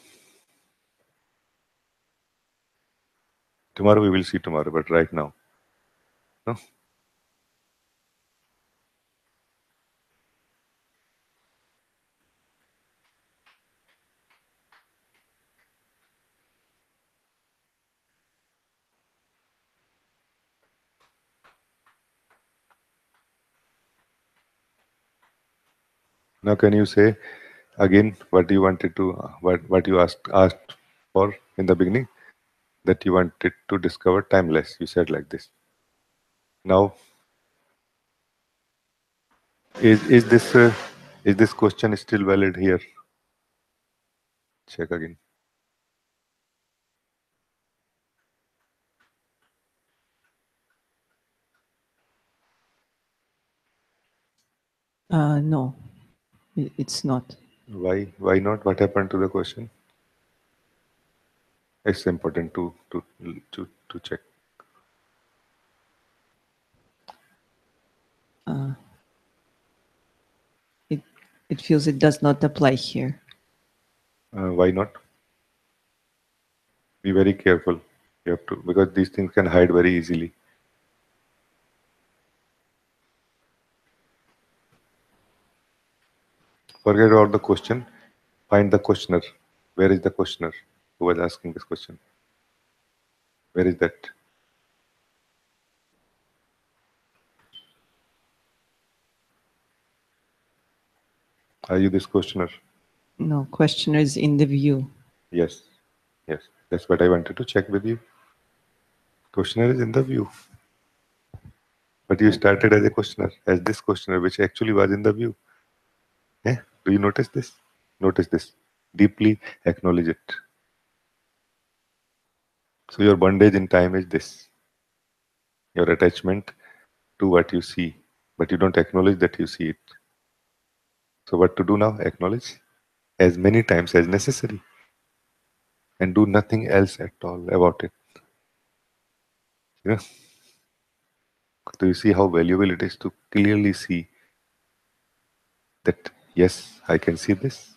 Tomorrow we will see tomorrow, but right now. No? Now can you say again what you wanted to, what you asked for in the beginning? That you wanted to discover timeless. You said like this. Now, is this question still valid here? Check again. No, it's not. Why? Why not? What happened to the question? It's important to check. It feels it does not apply here. Why not? Be very careful. You have to, because these things can hide very easily. Forget about the question. Find the questioner. Where is the questioner who was asking this question? Where is that? Are you this questioner? No, questioner is in the view. Yes. Yes. That's what I wanted to check with you. Questioner is in the view. But you started as a questioner, as this questioner, which actually was in the view. Yeah? Do you notice this? Notice this. Deeply acknowledge it. So your bondage in time is this. Your attachment to what you see, but you don't acknowledge that you see it. So what to do now? Acknowledge as many times as necessary and do nothing else at all about it. You know? Do you see how valuable it is to clearly see that, yes, I can see this,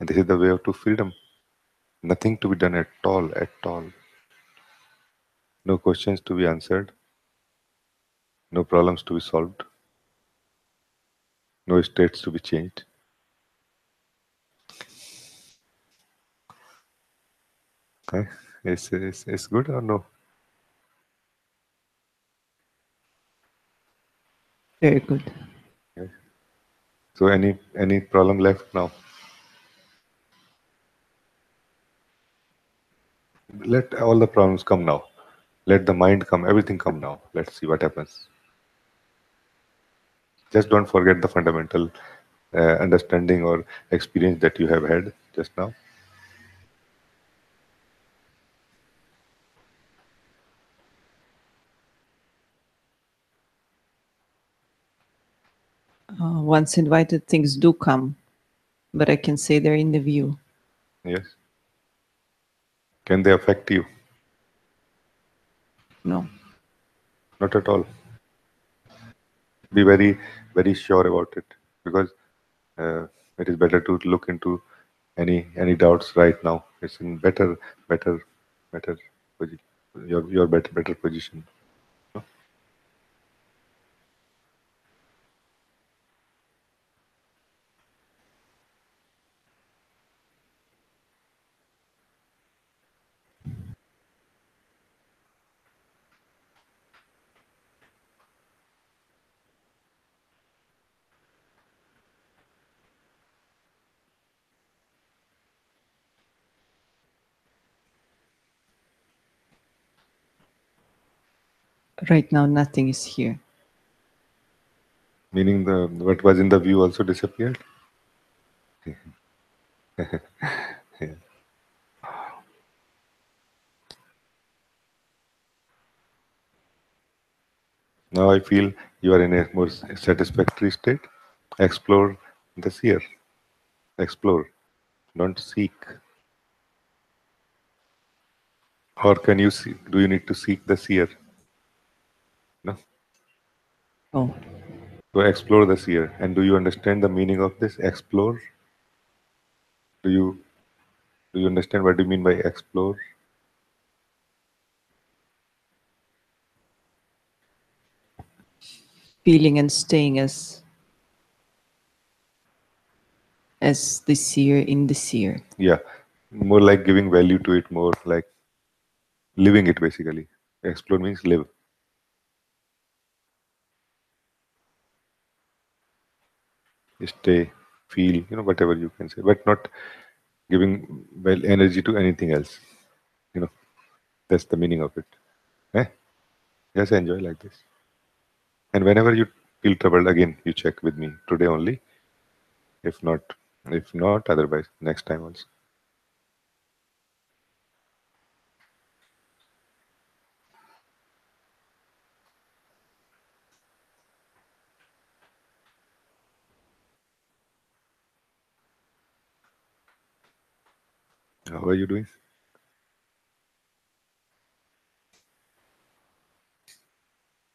and this is the way to freedom. Nothing to be done at all, at all. No questions to be answered, no problems to be solved, no states to be changed. Okay? Is good or no? Very good. Okay. So any problem left now? Let all the problems come now. Let the mind come, everything come now. Let's see what happens. Just don't forget the fundamental understanding or experience that you have had just now. Once invited, things do come, but I can say they're in the view. Yes. Can they affect you? No. Not at all. Be very, very sure about it, because it is better to look into any doubts right now. It's in better posi- your better position. Right now, nothing is here. Meaning what was in the view also disappeared? Yeah. Now I feel you are in a more satisfactory state. Explore the seer. Explore. Don't seek. Or can you see? Do you need to seek the seer? No. Oh, So explore the seer. And do you understand the meaning of this? Explore. Do you understand what do you mean by explore? feeling and staying as the seer in the seer. Yeah. More like giving value to it, more like living it basically. Explore means live. Stay, feel, whatever you can say, but not giving energy to anything else. You know, that's the meaning of it. Eh? Just enjoy like this. And whenever you feel troubled, again, you check with me today only. If not, otherwise, next time also. How are you doing?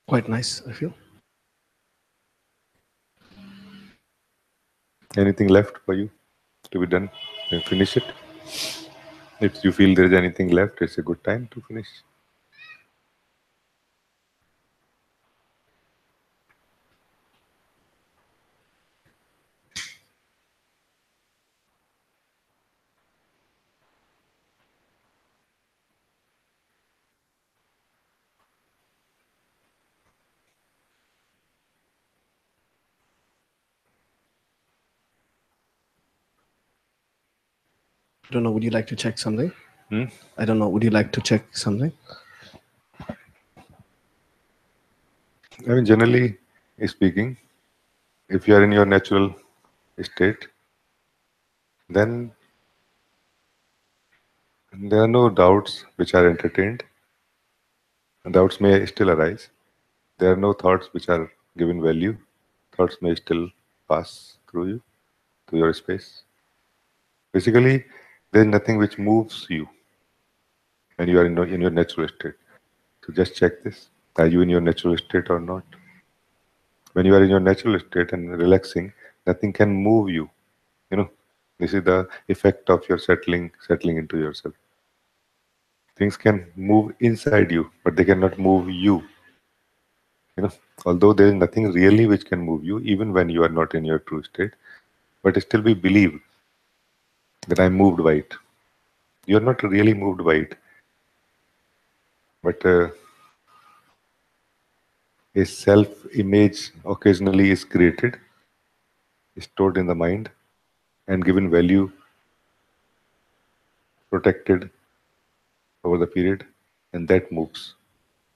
Quite nice, I feel. Anything left for you to be done? Then finish it. If you feel there is anything left, it's a good time to finish. I don't know, would you like to check something? Hmm? I don't know, would you like to check something? I mean, generally speaking, if you are in your natural state, then there are no doubts which are entertained. Doubts may still arise. There are no thoughts which are given value. Thoughts may still pass through you, to your space. Basically, there is nothing which moves you when you are in your natural state. So just check this. Are you in your natural state or not? When you are in your natural state and relaxing, nothing can move you. This is the effect of your settling into yourself. Things can move inside you, but they cannot move you. You know, although there is nothing really which can move you, even when you are not in your true state, but still we believe that I'm moved by it. You're not really moved by it, but a self-image occasionally is created, stored in the mind, and given value, protected over the period, and that moves,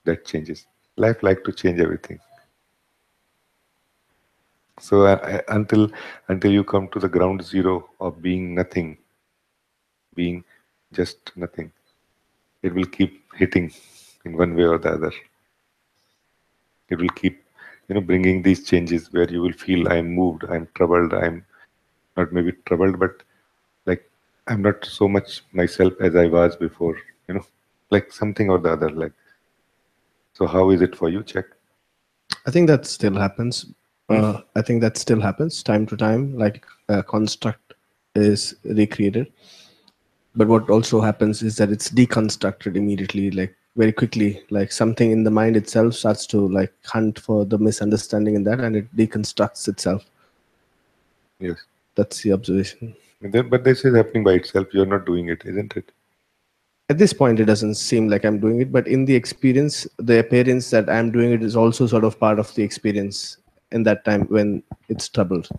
that changes. Life like to change everything. So until you come to the ground zero of being nothing, being just nothing, it will keep hitting in one way or the other. It will keep, bringing these changes where you will feel I'm moved, I'm troubled, I'm not maybe troubled, but like I'm not so much myself as I was before. Like something or the other. Like, so how is it for you? Check. I think that still happens. I think that still happens time to time, like a construct is recreated. But what also happens is that it's deconstructed immediately, like very quickly, like something in the mind itself starts to like hunt for the misunderstanding in that, and it deconstructs itself. Yes. That's the observation. But this is happening by itself. You're not doing it, isn't it? At this point, it doesn't seem like I'm doing it, but in the experience, the appearance that I'm doing it is also sort of part of the experience in that time when it's troubled.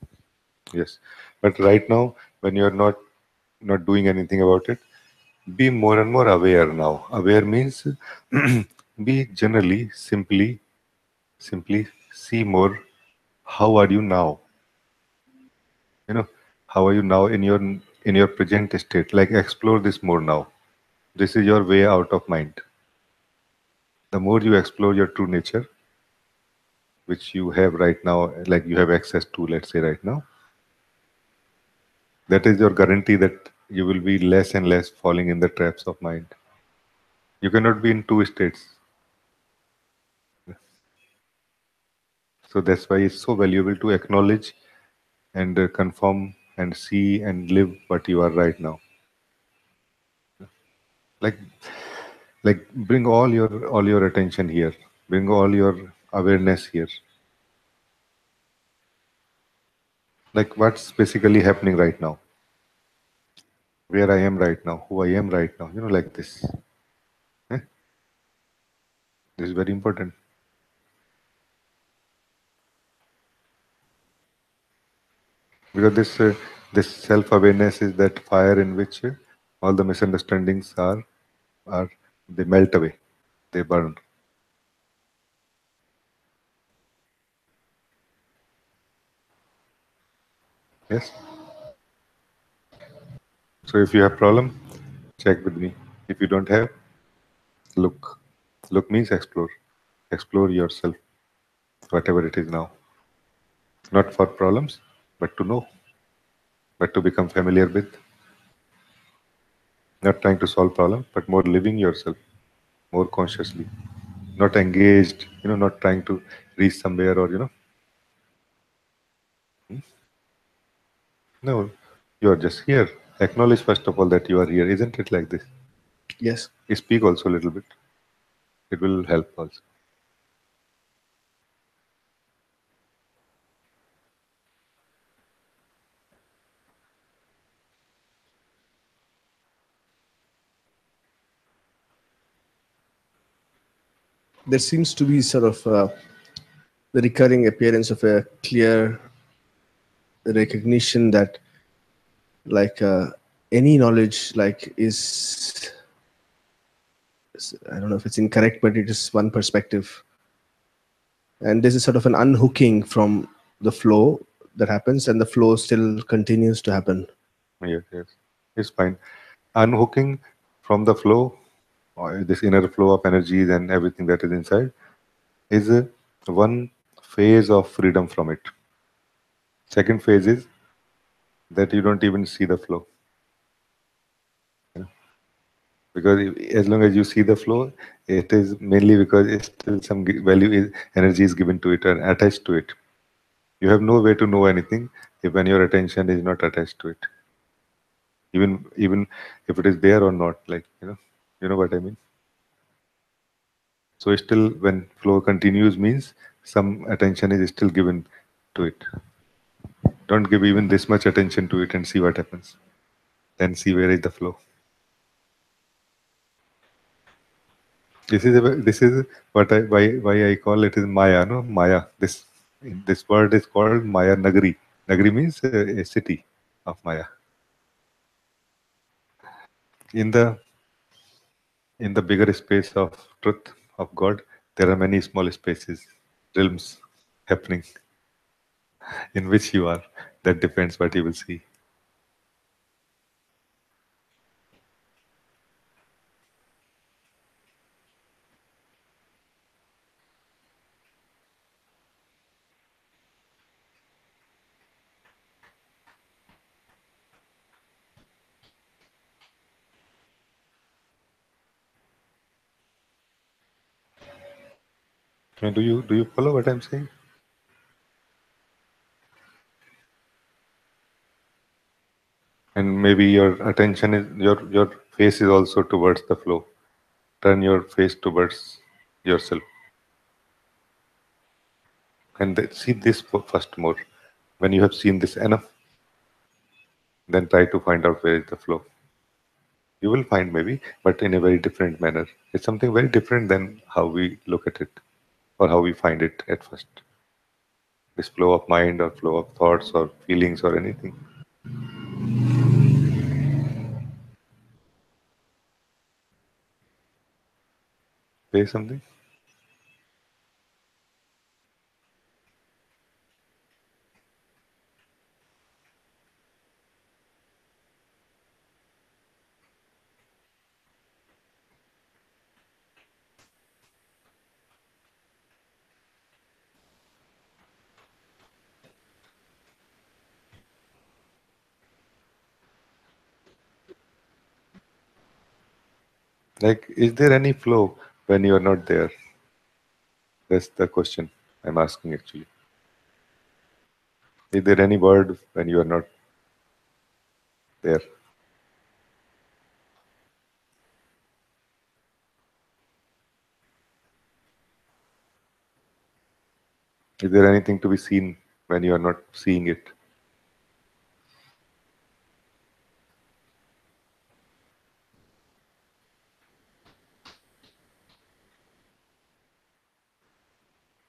Yes. But right now, when you're not doing anything about it, be more and more aware now. Aware means be generally simply see more. How are you now? How are you now in your present state? Like explore this more now. This is your way out of mind. The more you explore your true nature, which you have right now, like you have access to, let's say right now, that is your guarantee that you will be less and less falling in the traps of mind. You cannot be in two states. So that's why it's so valuable to acknowledge and confirm and see and live what you are right now. Like bring all your attention here. Bring all your awareness here. Like what's basically happening right now, where I am right now, who I am right now, like this. Eh? This is very important. Because this self-awareness is that fire in which all the misunderstandings are they melt away, they burn. Yes. So if you have problem, check with me. If you don't have, look. Look means explore. Explore yourself, whatever it is now. Not for problems, but to know, but to become familiar with. Not trying to solve problem, but more living yourself, more consciously. Not engaged, not trying to reach somewhere or no, you are just here. Acknowledge first of all that you are here. Isn't it like this? Yes. Speak also a little bit. It will help also. There seems to be sort of the recurring appearance of a clear recognition that like any knowledge like is, I don't know if it's incorrect, but it is one perspective, and this is sort of an unhooking from the flow that happens, and the flow still continues to happen. Yes, yes. It's fine. Unhooking from the flow, or this inner flow of energies and everything that is inside, is one phase of freedom from it. Second phase is that you don't even see the flow. Because as long as you see the flow, it is mainly because it's still some value is energy is given to it and attached to it. You have no way to know anything if when your attention is not attached to it. Even if it is there or not, like you know what I mean. So still, when flow continues means some attention is still given to it. Don't give even this much attention to it and see what happens. Then see where is the flow. This is what I why I call it is Maya. No, Maya. This word is called Maya Nagari. Nagari means a city of Maya. In the bigger space of truth of God, there are many small spaces, realms happening in which you are. That depends what you will see. Do you follow what I'm saying? And maybe your attention is your face is also towards the flow. Turn your face towards yourself and see this first more. When you have seen this enough, then try to find out where is the flow. You will find maybe, but in a very different manner. It's something very different than how we look at it or how we find it at first. This flow of mind or flow of thoughts or feelings or anything. say something? Like, is there any flow when you are not there? That's the question I'm asking actually. Is there any word when you are not there? Is there anything to be seen when you are not seeing it?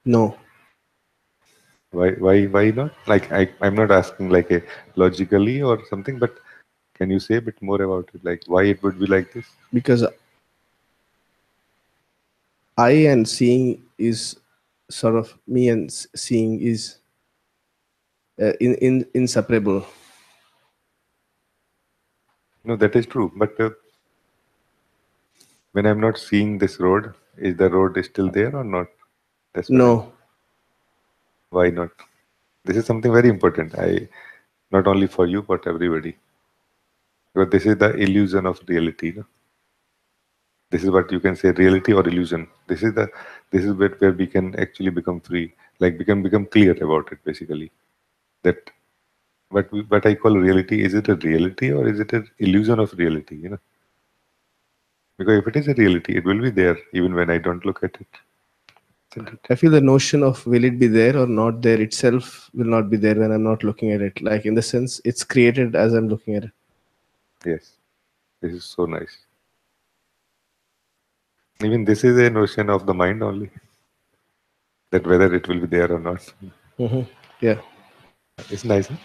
No, Why not? Like, I'm not asking like a logically or something, but can you say a bit more about it? Like, why it would be like this? because I and seeing is sort of me and seeing is inseparable. No, that is true. But when I'm not seeing this road, is the road still there or not? That's what I'm. No, Why not? This is something very important. Not only for you but everybody. Because this is the illusion of reality. No? This is what you can say, reality or illusion. This is where we can actually become free. Like we can become clear about it basically. That what I call reality, is it a reality or is it an illusion of reality? Because if it is a reality, it will be there even when I don't look at it. Isn't it? I feel the notion of will it be there or not there itself will not be there when I'm not looking at it. Like in the sense it's created as I'm looking at it. Yes. This is so nice. Even this is a notion of the mind only. That whether it will be there or not. Yeah. It's nice, huh?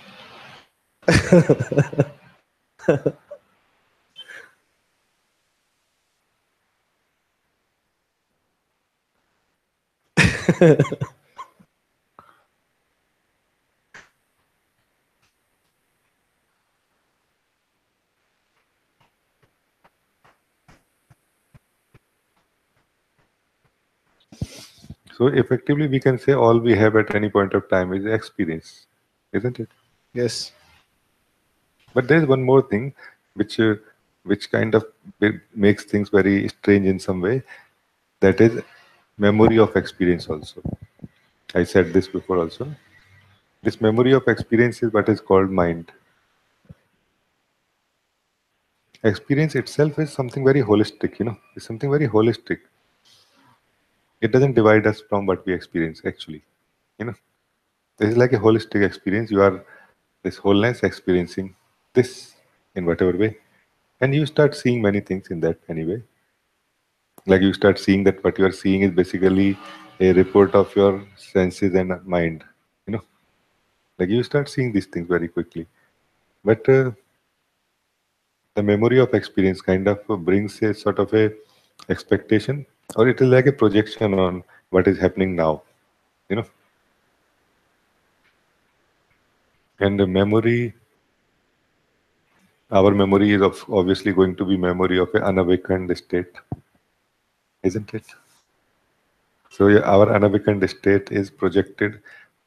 So effectively, we can say all we have at any point of time is experience, isn't it? Yes. But there is one more thing, which kind of makes things very strange in some way. That is memory of experience. Also, I said this before. Also, this memory of experience is what is called mind. Experience itself is something very holistic. It's something very holistic. It doesn't divide us from what we experience. Actually, you know, this is like a holistic experience. You are this wholeness experiencing this in whatever way. And you start seeing many things in that anyway. Like you start seeing that what you are seeing is basically a report of your senses and mind. You know, like you start seeing these things very quickly. But the memory of experience kind of brings a sort of a expectation, or it is like a projection on what is happening now. You know, and the memory, our memory is obviously going to be memory of an unawakened state, isn't it? So yeah, our unawakened state is projected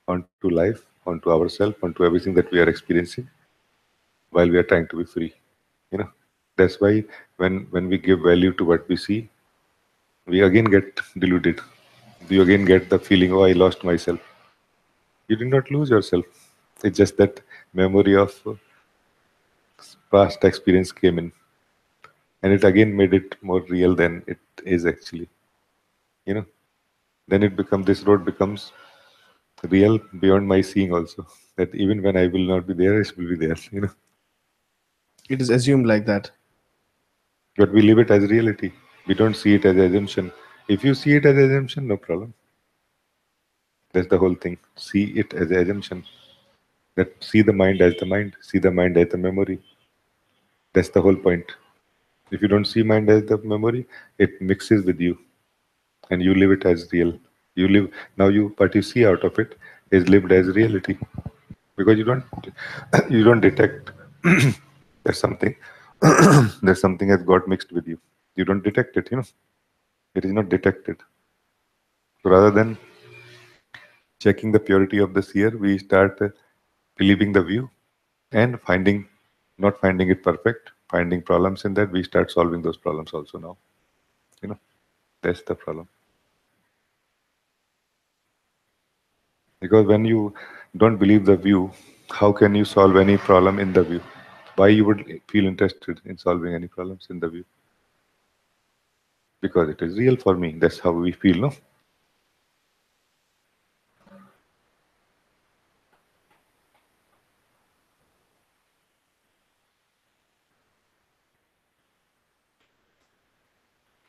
onto life, onto ourselves, onto everything that we are experiencing while we are trying to be free. You know, that's why when we give value to what we see, we again get deluded. You again get the feeling, oh, I lost myself. You did not lose yourself. It's just that memory of past experience came in, and it again made it more real than it is actually. You know, then this road becomes real beyond my seeing also. That even when I will not be there, it will be there. It is assumed like that. But we live it as reality. We don't see it as assumption. If you see it as assumption, no problem. That's the whole thing. See it as assumption. That see the mind as the mind. See the mind as the memory. That's the whole point. If you don't see mind as the memory, it mixes with you. and you live it as real. You live now. What you see out of it is lived as reality, because you don't detect there's something there's something has got mixed with you. You don't detect it. It is not detected. So rather than checking the purity of the seer, we start believing the view and not finding it perfect, finding problems in that. We start solving those problems also now. You know, that's the problem. Because when you don't believe the view, how can you solve any problem in the view? Why you would feel interested in solving any problems in the view? Because it is real for me. That's how we feel, no?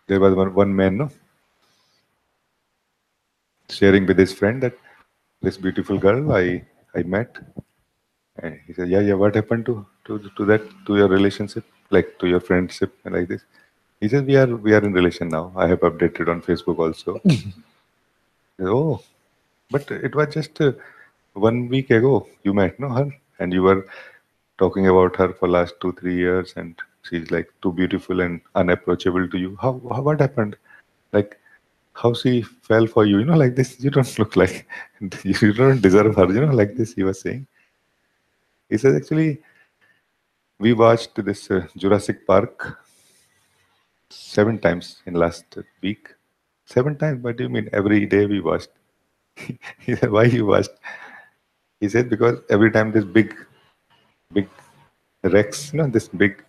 There was one man, no, sharing with his friend that this beautiful girl I met, and he said, yeah, what happened to that, to your relationship, like to your friendship, and like this. He says, we are in relation now. I have updated on Facebook also. Said, oh, but it was just 1 week ago you met, no, her, and you were talking about her for last 2 3 years, and she's like too beautiful and unapproachable to you. How what happened? Like how she fell for you, like this. You don't look like you don't deserve her, like this. He was saying. He says actually we watched this Jurassic Park 7 times in last week. 7 times? What do you mean? Every day we watched. He said, why you watched? He said because every time this big Rex, this big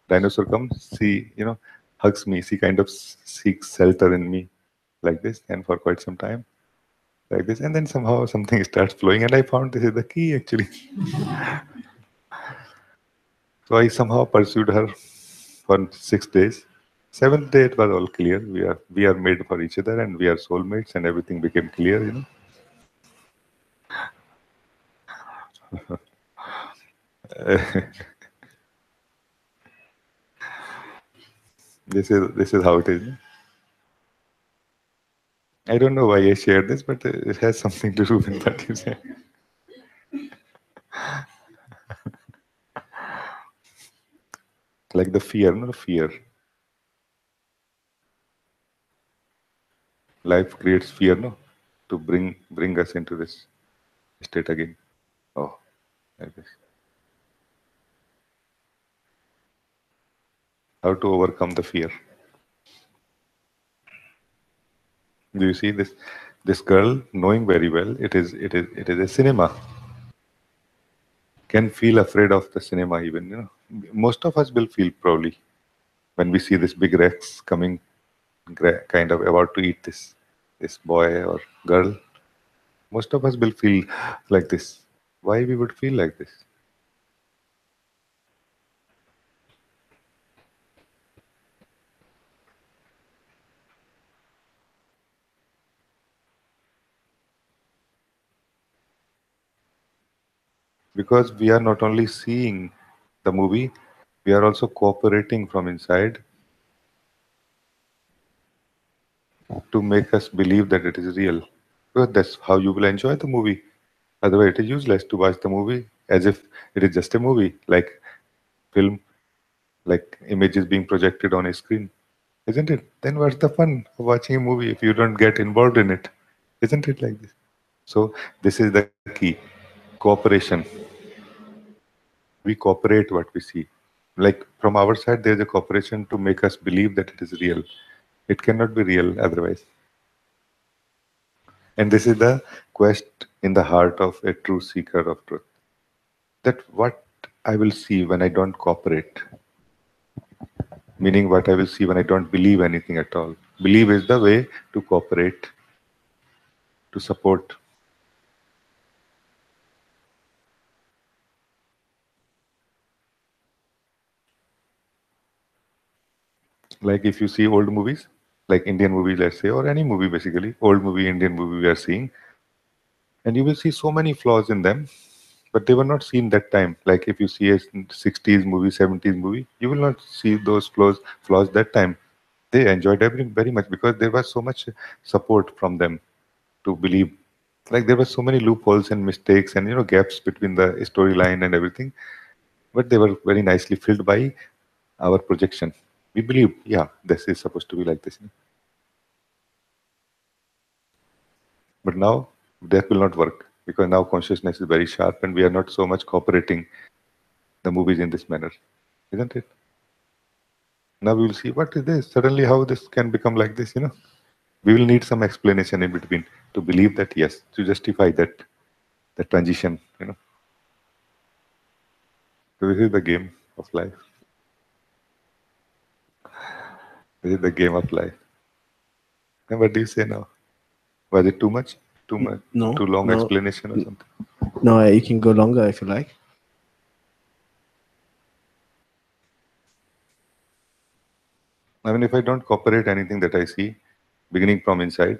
dinosaur comes, she, hugs me. She kind of seeks shelter in me like this, and for quite some time like this, and then somehow something starts flowing, and I found this is the key actually. So I somehow pursued her for 6 days. Seventh day it was all clear. We are made for each other, and we are soulmates, and everything became clear. This is how it is. I don't know why I shared this, but it has something to do with what you said. Like the fear, no fear. Life creates fear, no, to bring us into this state again. Oh, like this. How to overcome the fear? Do you see this girl, knowing very well it is a cinema, can feel afraid of the cinema even. Most of us will feel probably when we see this big Rex coming, kind of about to eat this boy or girl. Most of us will feel like this. Why we would feel like this? Because we are not only seeing the movie, we are also cooperating from inside to make us believe that it is real. Because that's how you will enjoy the movie. Otherwise, it is useless to watch the movie as if it is just a movie, like film, like images being projected on a screen. Isn't it? Then what's the fun of watching a movie if you don't get involved in it? Isn't it like this? So this is the key. Cooperation. We cooperate what we see. Like from our side, there's a cooperation to make us believe that it is real. It cannot be real otherwise. And this is the quest in the heart of a true seeker of truth. That what I will see when I don't cooperate, meaning what I will see when I don't believe anything at all. Believe is the way to cooperate, to support. Like if you see old movies, like Indian movie, let's say, or any movie basically, old movie, Indian movie we are seeing, and you will see so many flaws in them, but they were not seen that time. Like if you see a 60s movie, 70s movie, you will not see those flaws that time. They enjoyed very much because there was so much support from them to believe. Like there were so many loopholes and mistakes and gaps between the storyline and everything, but they were very nicely filled by our projection. We believe, yeah, this is supposed to be like this. But now that will not work because now consciousness is very sharp and we are not so much cooperating the movies in this manner, isn't it? Now we will see what is this? Suddenly, how this can become like this? We will need some explanation in between to believe that, yes, to justify that the transition. So this is the game of life. This is the game of life. And what do you say now? Was it too much? Too much? No, Too long no, explanation or something? no. You can go longer if you like. I mean, if I don't cooperate anything that I see, beginning from inside,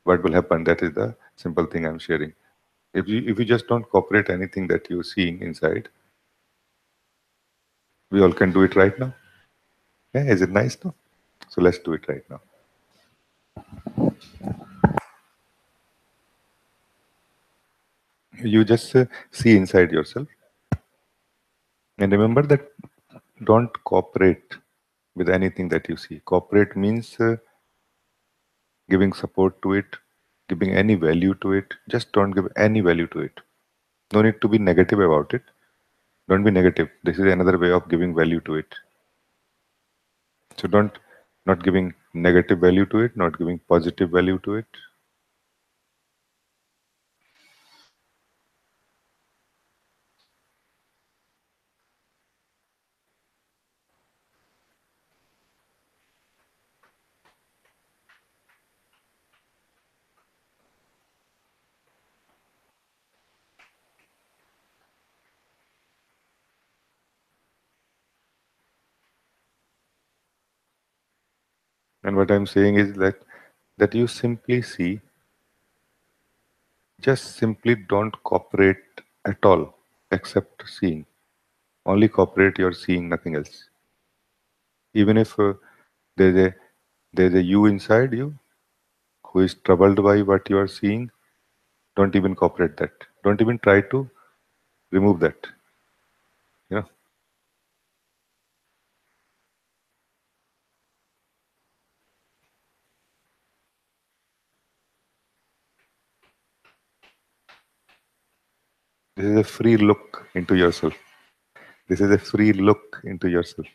what will happen? That is the simple thing I'm sharing. If you just don't cooperate anything that you're seeing inside, we all can do it right now. Yeah, is it nice now? So let's do it right now. You just see inside yourself and remember that don't cooperate with anything that you see. Cooperate means giving support to it, giving any value to it. Just don't give any value to it. No need to be negative about it. Don't be negative. This is another way of giving value to it. So don't not giving negative value to it, not giving positive value to it. And what I'm saying is that you simply see, just simply don't cooperate at all, except seeing. Only cooperate you're seeing, nothing else. Even if there's a there's a you inside you who is troubled by what you are seeing, don't even cooperate that. Don't even try to remove that. You know, this is a free look into yourself. This is a free look into yourself.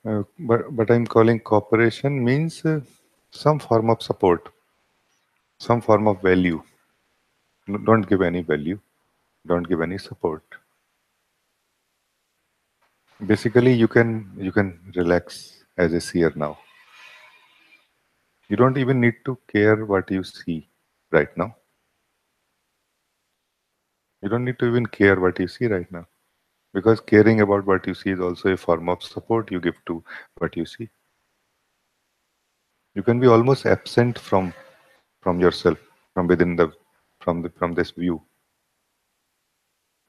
But I'm calling cooperation means some form of support, some form of value. Don't give any value. Don't give any support. Basically, you can relax as a seer now. You don't even need to care what you see right now. You don't need to even care what you see right now. Because caring about what you see is also a form of support you give to what you see. You can be almost absent from yourself, from within from this view.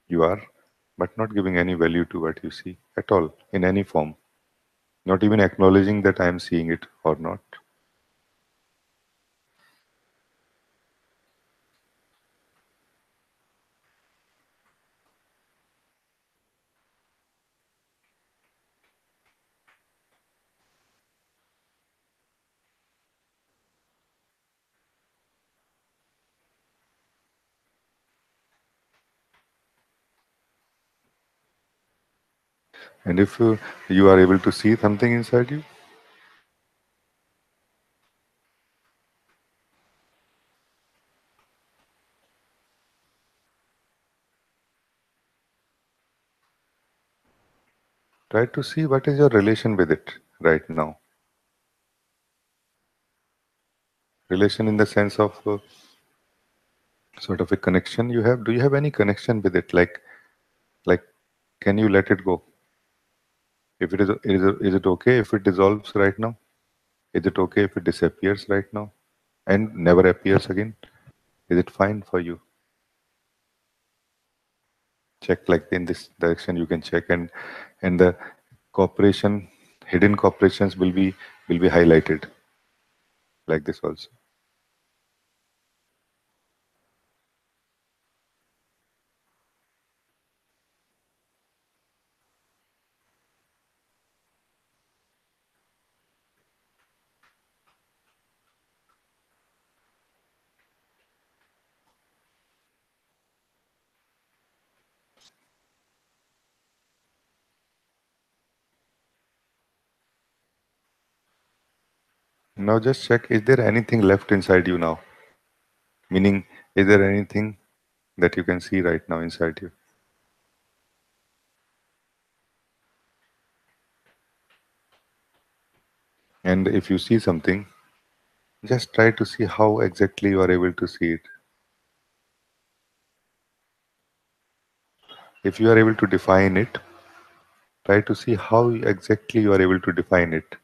You are, but not giving any value to what you see at all, in any form. Not even acknowledging that I am seeing it or not. And if you are able to see something inside you, try to see what is your relation with it right now. Relation in the sense of sort of a connection you have. Do you have any connection with it? Like, can you let it go? If is it okay if it dissolves right now? Is it okay if it disappears right now and never appears again? Is it fine for you? Check like in this direction you can check, and the cooperation, hidden cooperations will be highlighted like this also. Now just check, is there anything left inside you now? Meaning, is there anything that you can see right now inside you? And if you see something, just try to see how exactly you are able to see it. If you are able to define it, try to see how exactly you are able to define it.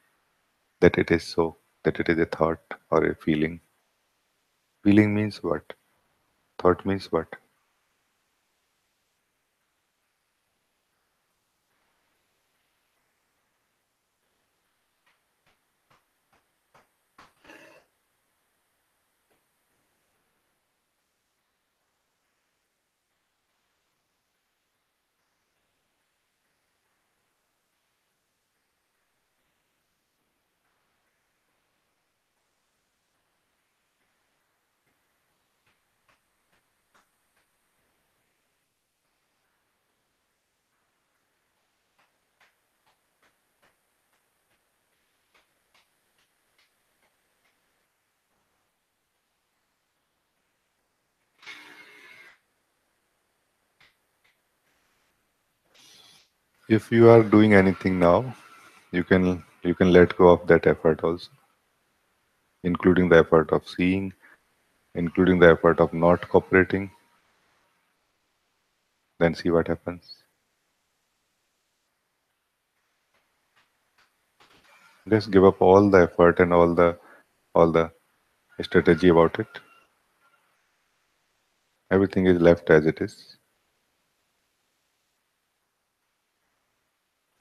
That it is so, that it is a thought or a feeling. Feeling means what? Thought means what? If you are doing anything now, you can let go of that effort also, including the effort of seeing, including the effort of not cooperating. Then see what happens. Just give up all the effort and all the strategy about it. Everything is left as it is.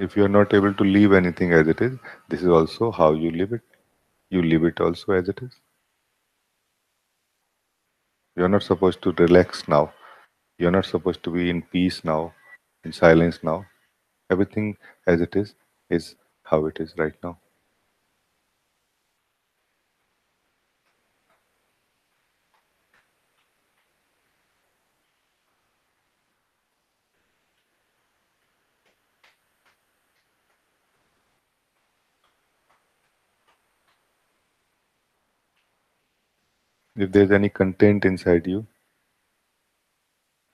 If you are not able to leave anything as it is, this is also how you live it. You leave it also as it is. You are not supposed to relax now. You are not supposed to be in peace now, in silence now. Everything as it is how it is right now. If there is any content inside you,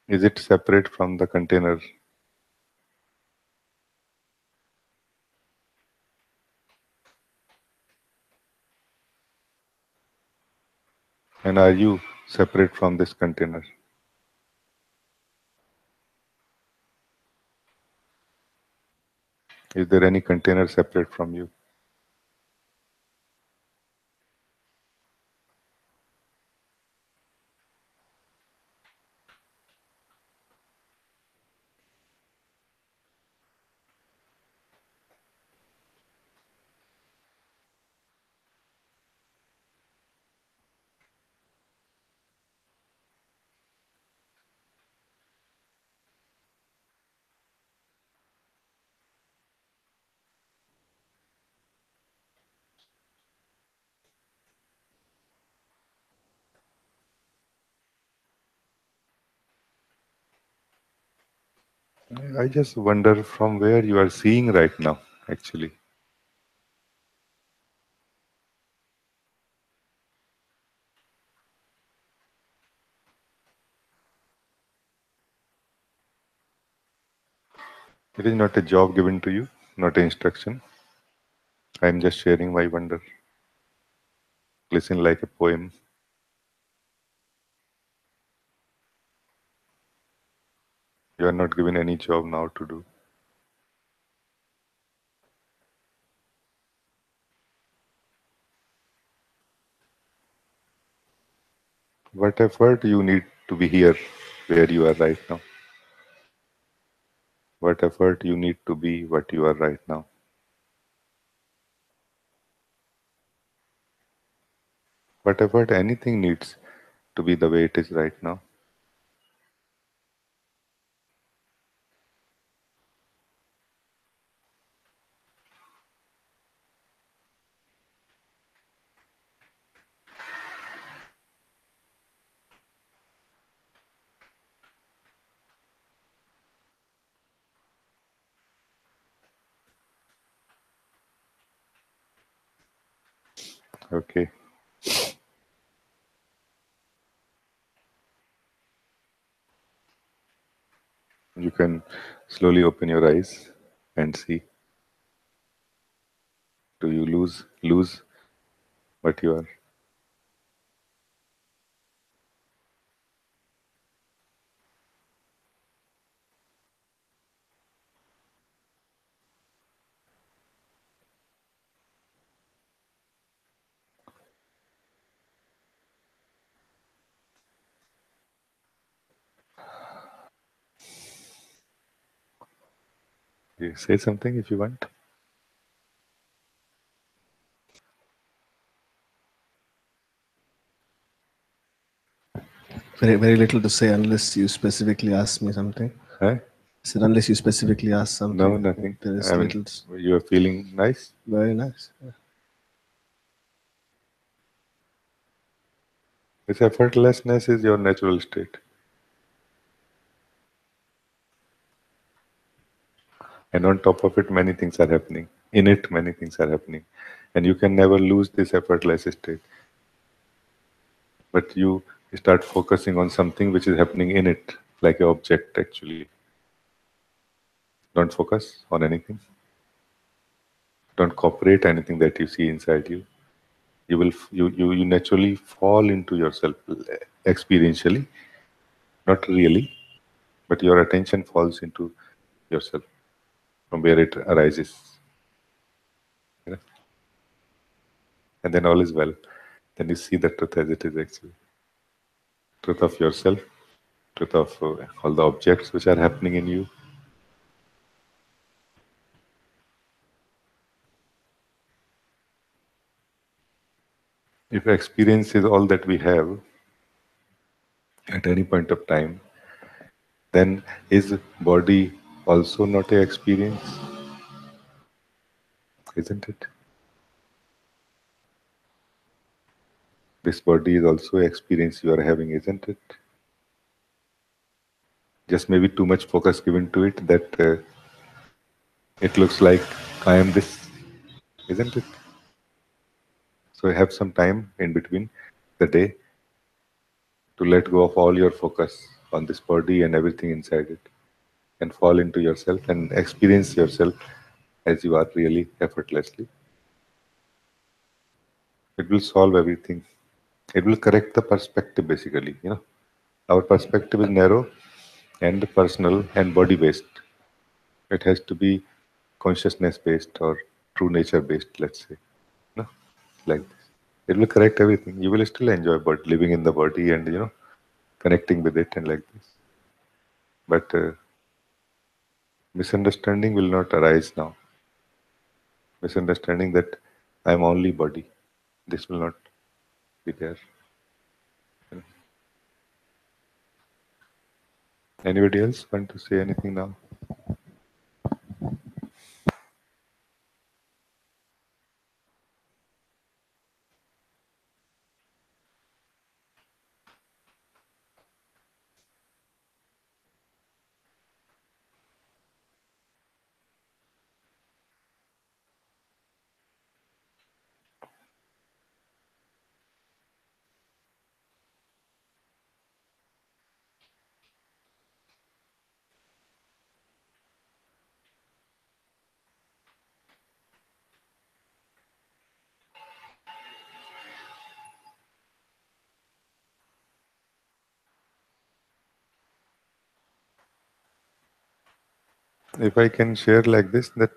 is it separate from the container? And are you separate from this container? Is there any container separate from you? I just wonder from where you are seeing right now, actually. It is not a job given to you, not an instruction. I am just sharing my wonder. Listen like a poem. You are not given any job now to do. What effort you need to be here where you are right now? What effort you need to be what you are right now? What effort anything needs to be the way it is right now? Okay. You can slowly open your eyes and see. Do you lose what you are? You say something if you want. Very little to say unless you specifically ask me something. Huh? So unless you specifically ask something, No, nothing. there is I mean, little. you are feeling nice. Very nice. This effortlessness is your natural state. And on top of it, many things are happening. In it, many things are happening. And you can never lose this effortless state. But you start focusing on something which is happening in it, like an object actually. Don't focus on anything. Don't cooperate anything that you see inside you. You naturally fall into yourself experientially, not really, but your attention falls into yourself from where it arises. You know? And then all is well. Then you see the truth as it is actually. Truth of yourself, truth of all the objects which are happening in you. If experience is all that we have at any point of time, then is body also not a experience? Isn't it? This body is also an experience you are having, isn't it? Just maybe too much focus given to it that it looks like I am this, isn't it? So have some time in between the day to let go of all your focus on this body and everything inside it and fall into yourself and experience yourself as you are really effortlessly. It will solve everything. It will correct the perspective basically. Our perspective is narrow and personal and body based. It has to be consciousness based or true nature based, let's say. No? Like this. It will correct everything. You will still enjoy living in the body and connecting with it and like this. But misunderstanding will not arise now. Misunderstanding that I am only body. This will not be there. Anybody else want to say anything now? if I can share like this, that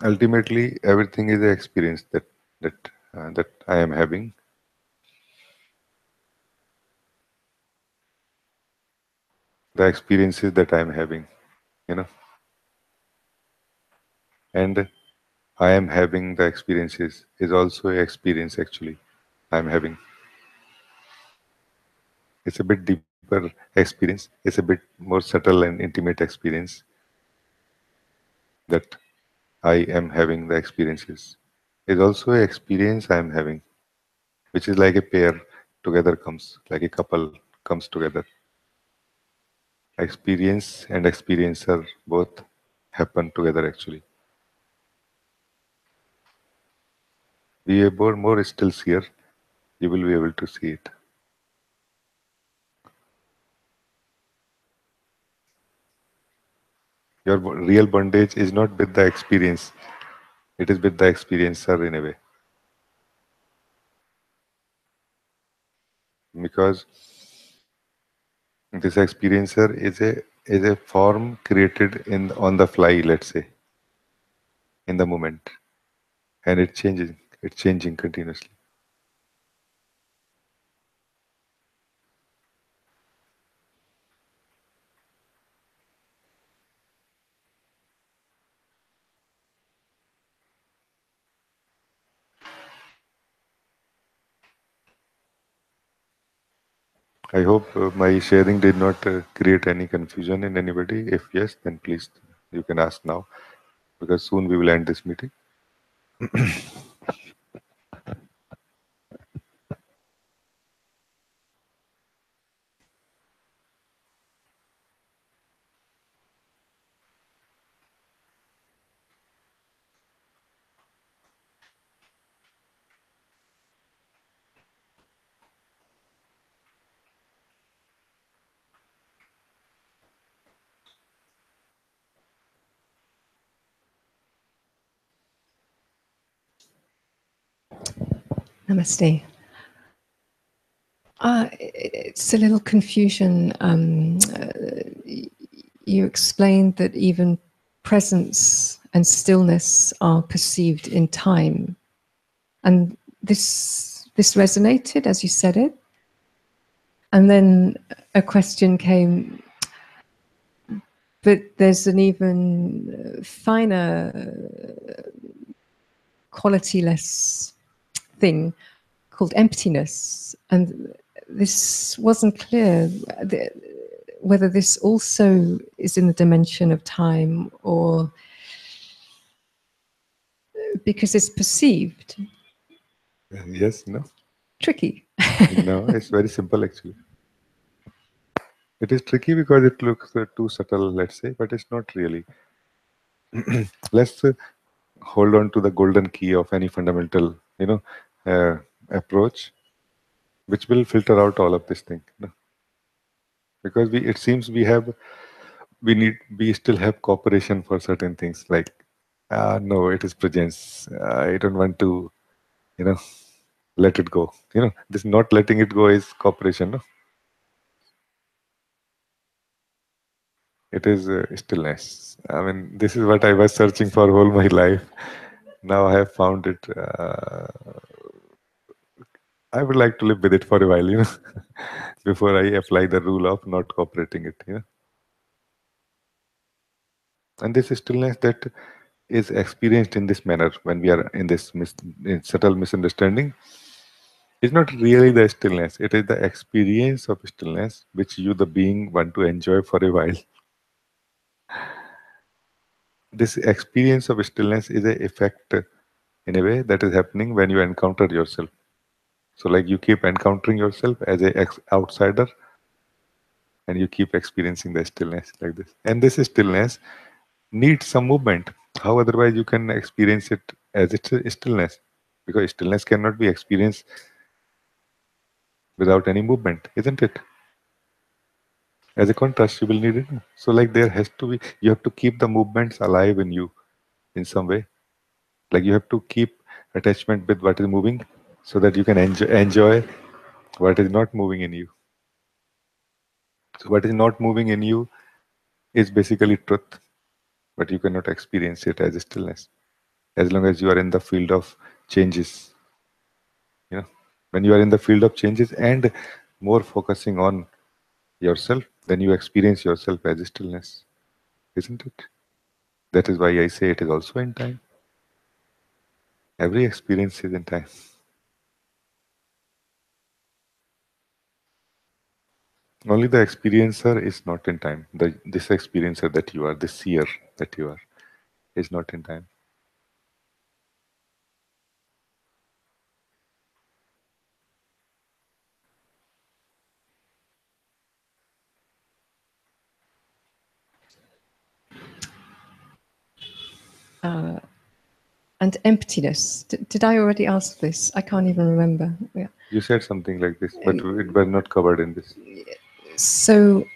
ultimately everything is an experience that I am having. The experiences that I am having, you know, and I am having the experiences is also an experience actually I am having. It's a bit deeper experience. It's a bit more subtle and intimate experience that I am having the experiences. Is also an experience I am having, which is like a pair together comes, like a couple comes together. Experience and experiencer both happen together actually. Be a more still seer, you will be able to see it. Your real bondage is not with the experience, it is with the experiencer in a way. Because this experiencer is a form created in on the fly, let's say, in the moment. And it's changing continuously. I hope my sharing did not create any confusion in anybody. If yes, then please you can ask now, because soon we will end this meeting. Namaste. It's a little confusion. You explained that even presence and stillness are perceived in time, and this resonated as you said it. And then a question came, but there's an even finer, qualityless thing called emptiness, and this wasn't clear whether this also is in the dimension of time or because it's perceived. Yes, no? Tricky. No, it's very simple actually. It is tricky because it looks too subtle, let's say, but it's not really. Let's hold on to the golden key of any fundamental, approach, which will filter out all of this thing. Because it seems we still have cooperation for certain things like, no, it is presence. I don't want to, you know, let it go. This not letting it go is cooperation. No? It is stillness. I mean, this is what I was searching for all my life. Now I have found it. I would like to live with it for a while, before I apply the rule of not cooperating it. And this stillness that is experienced in this manner when we are in this in subtle misunderstanding is not really the stillness. It is the experience of stillness which you, the being, want to enjoy for a while. This experience of stillness is an effect in a way that is happening when you encounter yourself. So like you keep encountering yourself as a outsider and you keep experiencing the stillness like this. And this stillness needs some movement. How otherwise you can experience it as it's a stillness? Because stillness cannot be experienced without any movement, isn't it? As a contrast, you will need it. So like there has to be, you have to keep the movements alive in you in some way. Like you have to keep attachment with what is moving so that you can enjoy what is not moving in you. So what is not moving in you is basically truth, but you cannot experience it as stillness as long as you are in the field of changes. You know, when you are in the field of changes and more focusing on yourself, then you experience yourself as stillness, isn't it? That is why I say it is also in time. Every experience is in time. Only the experiencer is not in time. This experiencer that you are, this seer that you are, is not in time. And emptiness. Did I already ask this? I can't even remember. Yeah. You said something like this, but it was not covered in this. So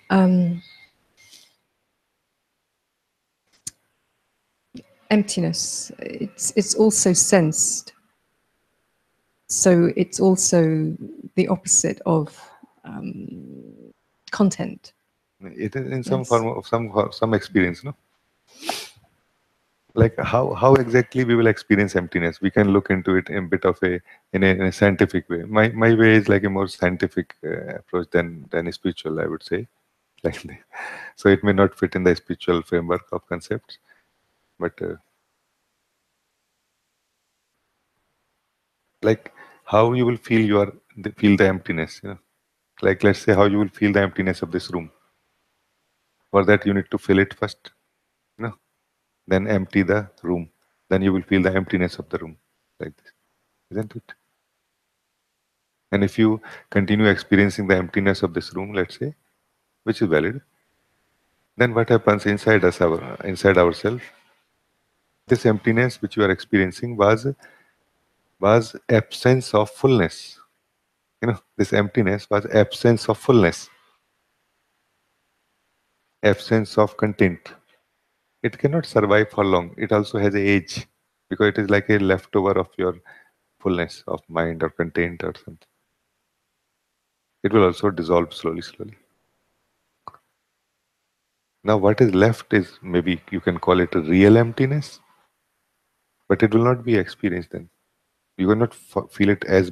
emptiness. It's also sensed. So it's also the opposite of content. It is in some Yes. form of some experience, no? Like how exactly we will experience emptiness? We can look into it in a bit of a scientific way. My way is like a more scientific approach than a spiritual, I would say. Like so, it may not fit in the spiritual framework of concepts, but like how you will feel the emptiness. You know, like let's say how you will feel the emptiness of this room. For that, you need to fill it first. You know, then empty the room. Then you will feel the emptiness of the room, like this, isn't it? And if you continue experiencing the emptiness of this room, let's say, which is valid, then what happens inside us, inside ourselves? This emptiness which you are experiencing was absence of fullness. You know, this emptiness was absence of fullness, absence of content. It cannot survive for long. It also has a age because it is like a leftover of your fullness of mind or content or something. It will also dissolve slowly, slowly. Now, what is left is maybe you can call it a real emptiness, but it will not be experienced then. You will not feel it as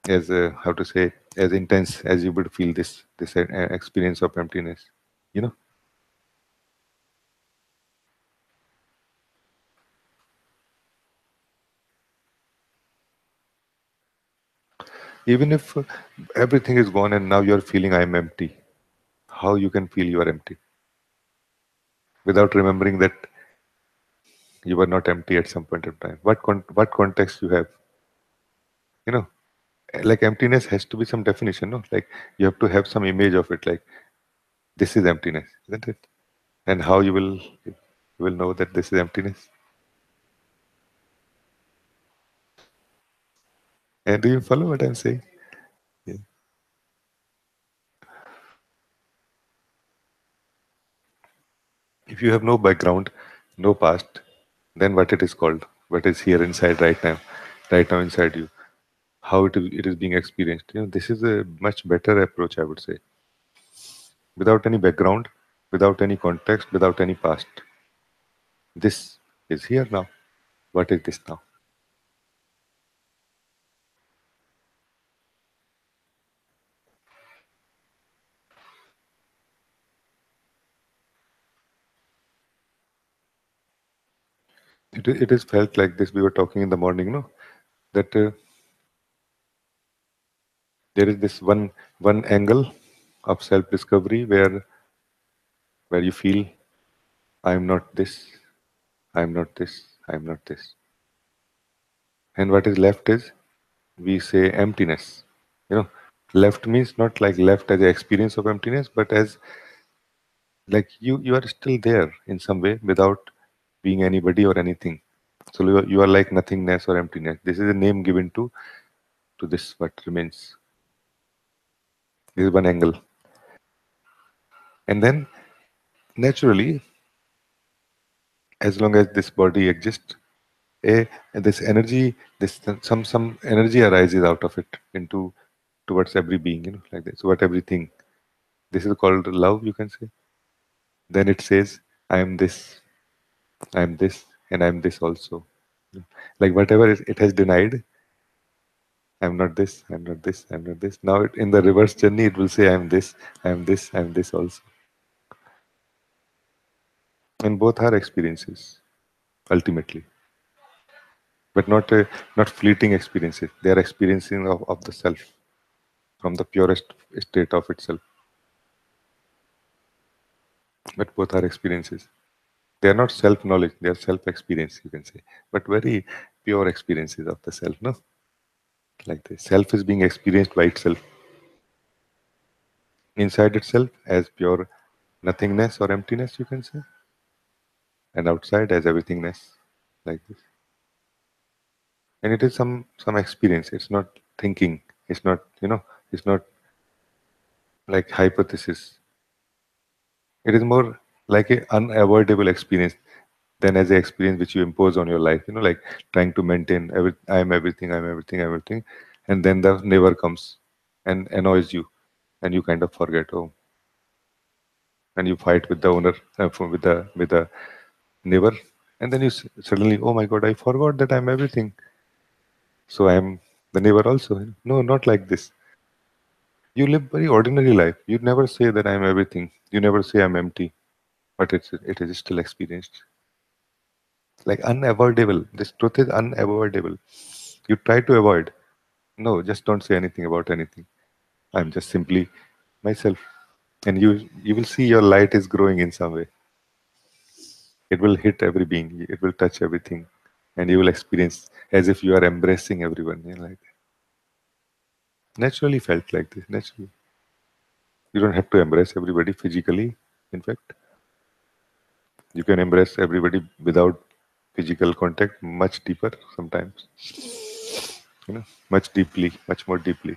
how to say, as intense as you would feel this experience of emptiness. You know, even if everything is gone and now you are feeling I am empty, how you can feel you are empty without remembering that you were not empty at some point of time? What context you have? You know, like emptiness has to be some definition, no? Like you have to have some image of it, like this is emptiness, isn't it? And how you will know that this is emptiness? And do you follow what I'm saying? Yeah. If you have no background, no past, then what it is called, what is here inside right now inside you, how it is being experienced. You know, this is a much better approach, I would say. Without any background, without any context, without any past. This is here now. What is this now? It is felt like this. We were talking in the morning, no? That there is this one angle of self-discovery where you feel I am not this, I am not this, I am not this. And what is left is we say emptiness. You know, left means not like left as an experience of emptiness, but as like you are still there in some way without being anybody or anything. So you are like nothingness or emptiness. This is a name given to this what remains. This is one angle. And then naturally, as long as this body exists, this energy, this some energy arises out of it into towards every being, you know, like this, toward everything. This is called love, you can say. Then it says, I am this, and I am this also. Like whatever it has denied, I'm not this, I'm not this, I'm not this. Now in the reverse journey, it will say, I am this, I am this, I am this also. And both are experiences, ultimately. But not fleeting experiences. They are experiencing of the self from the purest state of itself. But both are experiences. They are not self-knowledge, they are self-experience, you can say. But very pure experiences of the self, no? Like the self is being experienced by itself. Inside itself as pure nothingness or emptiness, you can say. And outside as everythingness, like this. And it is some experience. It's not thinking. It's not, it's not like hypothesis. It is more like an unavoidable experience than as an experience which you impose on your life. Like trying to maintain I am everything, I'm everything, I'm everything, and then the never comes and annoys you, and you kind of forget. Oh, and you fight with the owner, with the neighbor, and then you suddenly, oh my God, I forgot that I'm everything. So I am the neighbor also. No, not like this. You live very ordinary life. You never say that I'm everything. You never say I'm empty, but it is still experienced. Like unavoidable. This truth is unavoidable. You try to avoid. No, just don't say anything about anything. I'm just simply myself. And you will see your light is growing in some way. It will hit every being. It will touch everything. And you will experience as if you are embracing everyone. Like naturally felt like this. Naturally. You don't have to embrace everybody physically, in fact. You can embrace everybody without physical contact much deeper sometimes. Much deeply, much more deeply.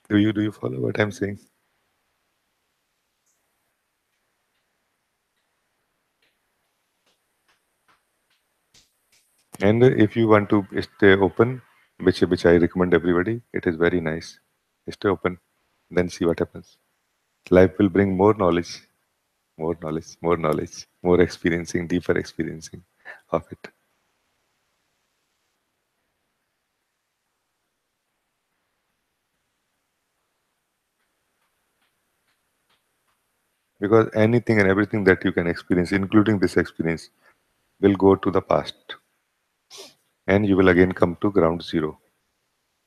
Do you follow what I'm saying? And if you want to stay open, which I recommend everybody, it is very nice. Stay open, then see what happens. Life will bring more knowledge, more knowledge, more knowledge, more experiencing, deeper experiencing of it. Because anything and everything that you can experience, including this experience, will go to the past. And you will again come to ground zero.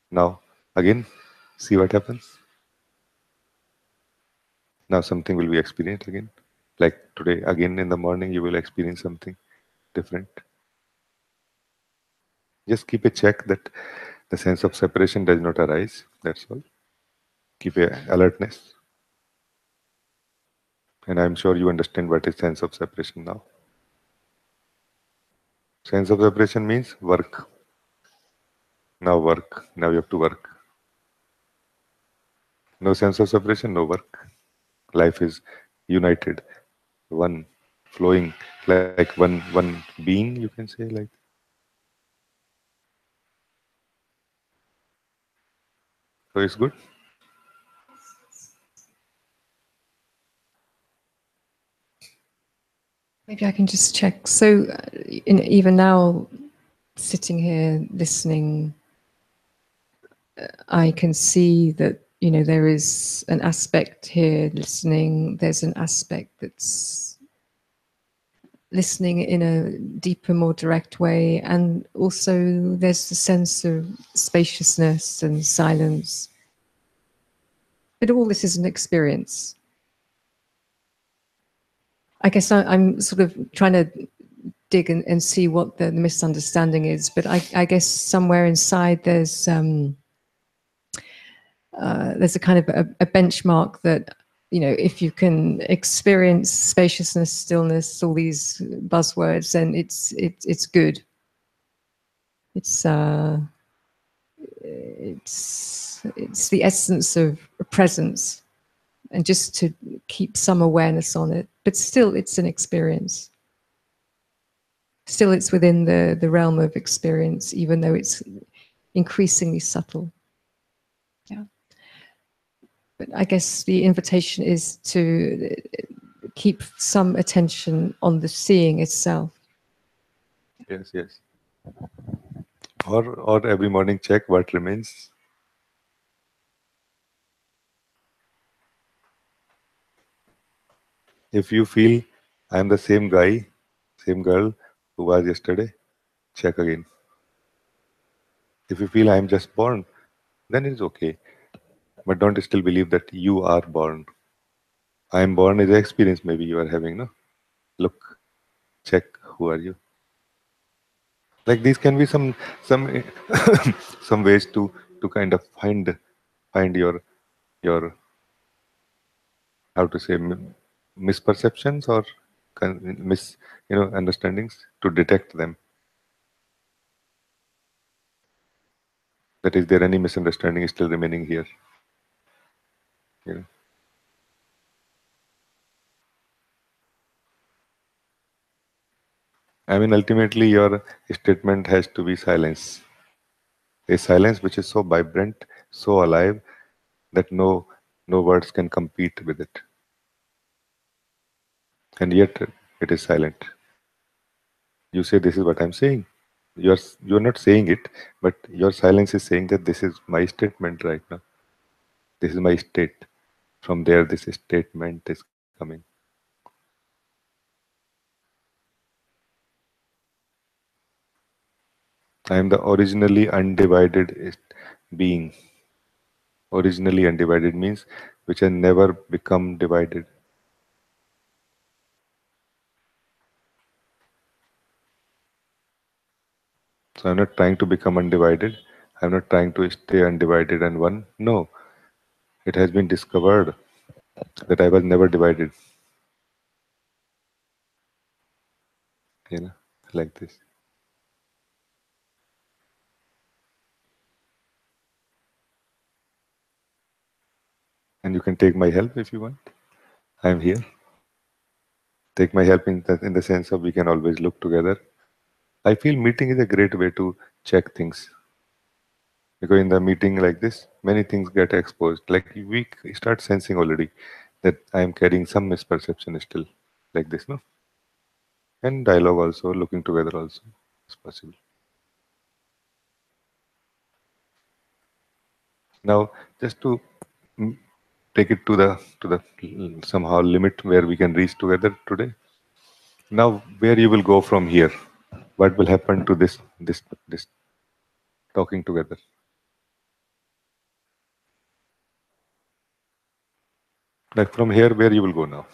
Now, again, see what happens. Now something will be experienced again. Like today, again in the morning, you will experience something different. Just keep a check that the sense of separation does not arise. That's all. Keep a alertness. And I'm sure you understand what is sense of separation now. Sense of separation means work. Now work. Now you have to work. No sense of separation, no work. Life is united, one, flowing, like one being, you can say, like. So it's good. Maybe I can just check. So, even now, sitting here listening, I can see that there is an aspect here listening. There's an aspect that's listening in a deeper, more direct way, and also there's the sense of spaciousness and silence. But all this is an experience. I guess I'm sort of trying to dig and see what the misunderstanding is, but I guess somewhere inside there's a kind of a benchmark that if you can experience spaciousness, stillness, all these buzzwords, then it's good. It's the essence of presence, and just to keep some awareness on it. But still, it's an experience. Still, it's within the realm of experience, even though it's increasingly subtle. But I guess the invitation is to keep some attention on the seeing itself. Yes, yes. Or every morning check what remains. If you feel I am the same guy, same girl who was yesterday, check again. If you feel I am just born, then it's okay. But don't still believe that you are born. I am born is an experience maybe you are having, no? Look, check who are you. Like these can be some some ways to kind of find your how to say misperceptions or mis understandings, to detect them. That is there any misunderstanding still remaining here? You know? I mean, ultimately, your statement has to be silence. A silence which is so vibrant, so alive, that no words can compete with it. And yet, it is silent. You say, "This is what I'm saying." You're not saying it, but your silence is saying that this is my statement right now. This is my state. From there, this statement is coming. I am the originally undivided being. Originally undivided means which has never become divided. So I'm not trying to become undivided. I'm not trying to stay undivided and one. No, it has been discovered that I was never divided. You know, like this. And you can take my help if you want. I'm here. Take my help in the sense of we can always look together. I feel meeting is a great way to check things. Because in the meeting like this, many things get exposed. Like we start sensing already that I am carrying some misperception still, like this, no? And dialogue also, looking together also is possible. Now, just to mm, take it to the somehow limit where we can reach together today. Now, where you will go from here? What will happen to this talking together? Like from here, where you will go now?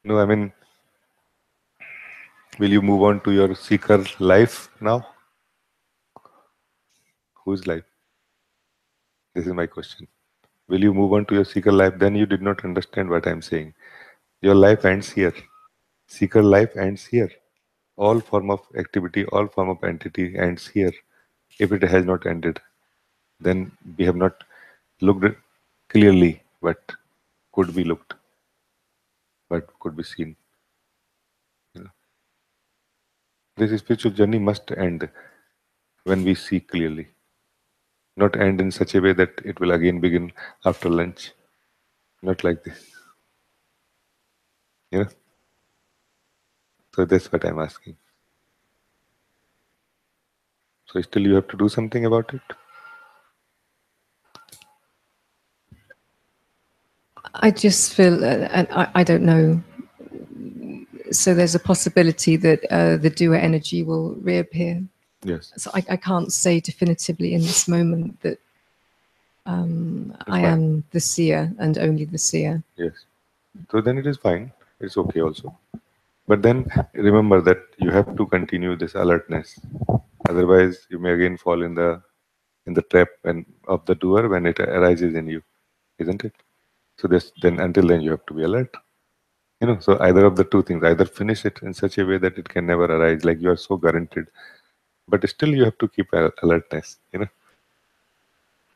No, I mean, will you move on to your seeker life now? Whose life? This is my question. Will you move on to your seeker life? Then you did not understand what I'm saying. Your life ends here. Seeker life ends here. All form of activity, all form of entity ends here. If it has not ended, then we have not looked clearly what could be looked, what could be seen. You know. This spiritual journey must end when we see clearly, not end in such a way that it will again begin after lunch. Not like this. You know. So that's what I'm asking. So still you have to do something about it. I just feel, and I don't know. So there's a possibility that the doer energy will reappear. Yes. So I can't say definitively in this moment that I fine. am the seer and only the seer. Yes. So then it is fine. It's okay also. But then remember that you have to continue this alertness. Otherwise, you may again fall in the trap of the doer when it arises in you, isn't it? So then until then you have to be alert. So either of the two things, either finish it in such a way that it can never arise, like you are so guaranteed, but still you have to keep alertness.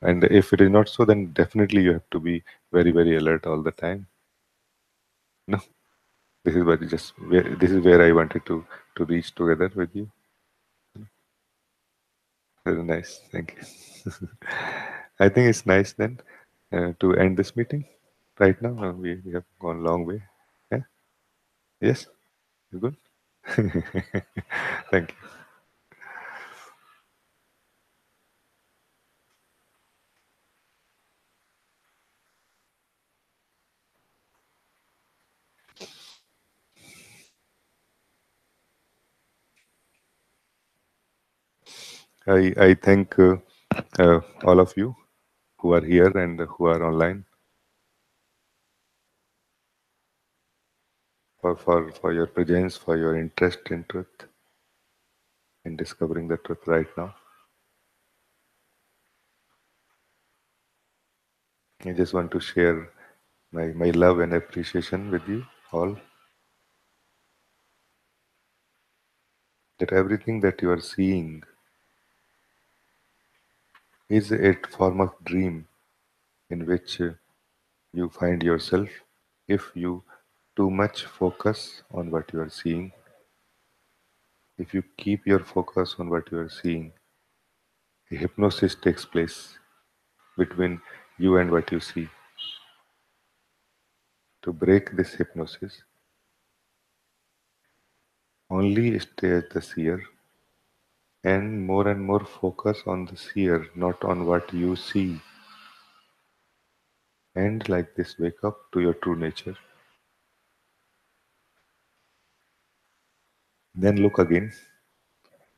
And if it is not so, then definitely you have to be very, very alert all the time. This is this is where I wanted to reach together with you. Very nice, thank you. I think it's nice then to end this meeting right now. We have gone a long way. Yeah. Yes. You good? Thank you. I thank all of you who are here and who are online for your presence, for your interest in truth, in discovering the truth right now. I just want to share my love and appreciation with you all, that everything that you are seeing is a form of dream in which you find yourself if you too much focus on what you are seeing. If you keep your focus on what you are seeing, a hypnosis takes place between you and what you see. To break this hypnosis, only stay as the seer and more focus on the seer, not on what you see. And like this, wake up to your true nature. Then look again.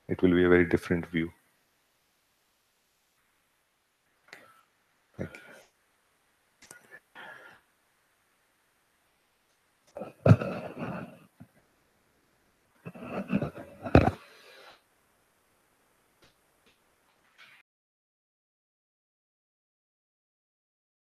It will be a very different view. Thank you.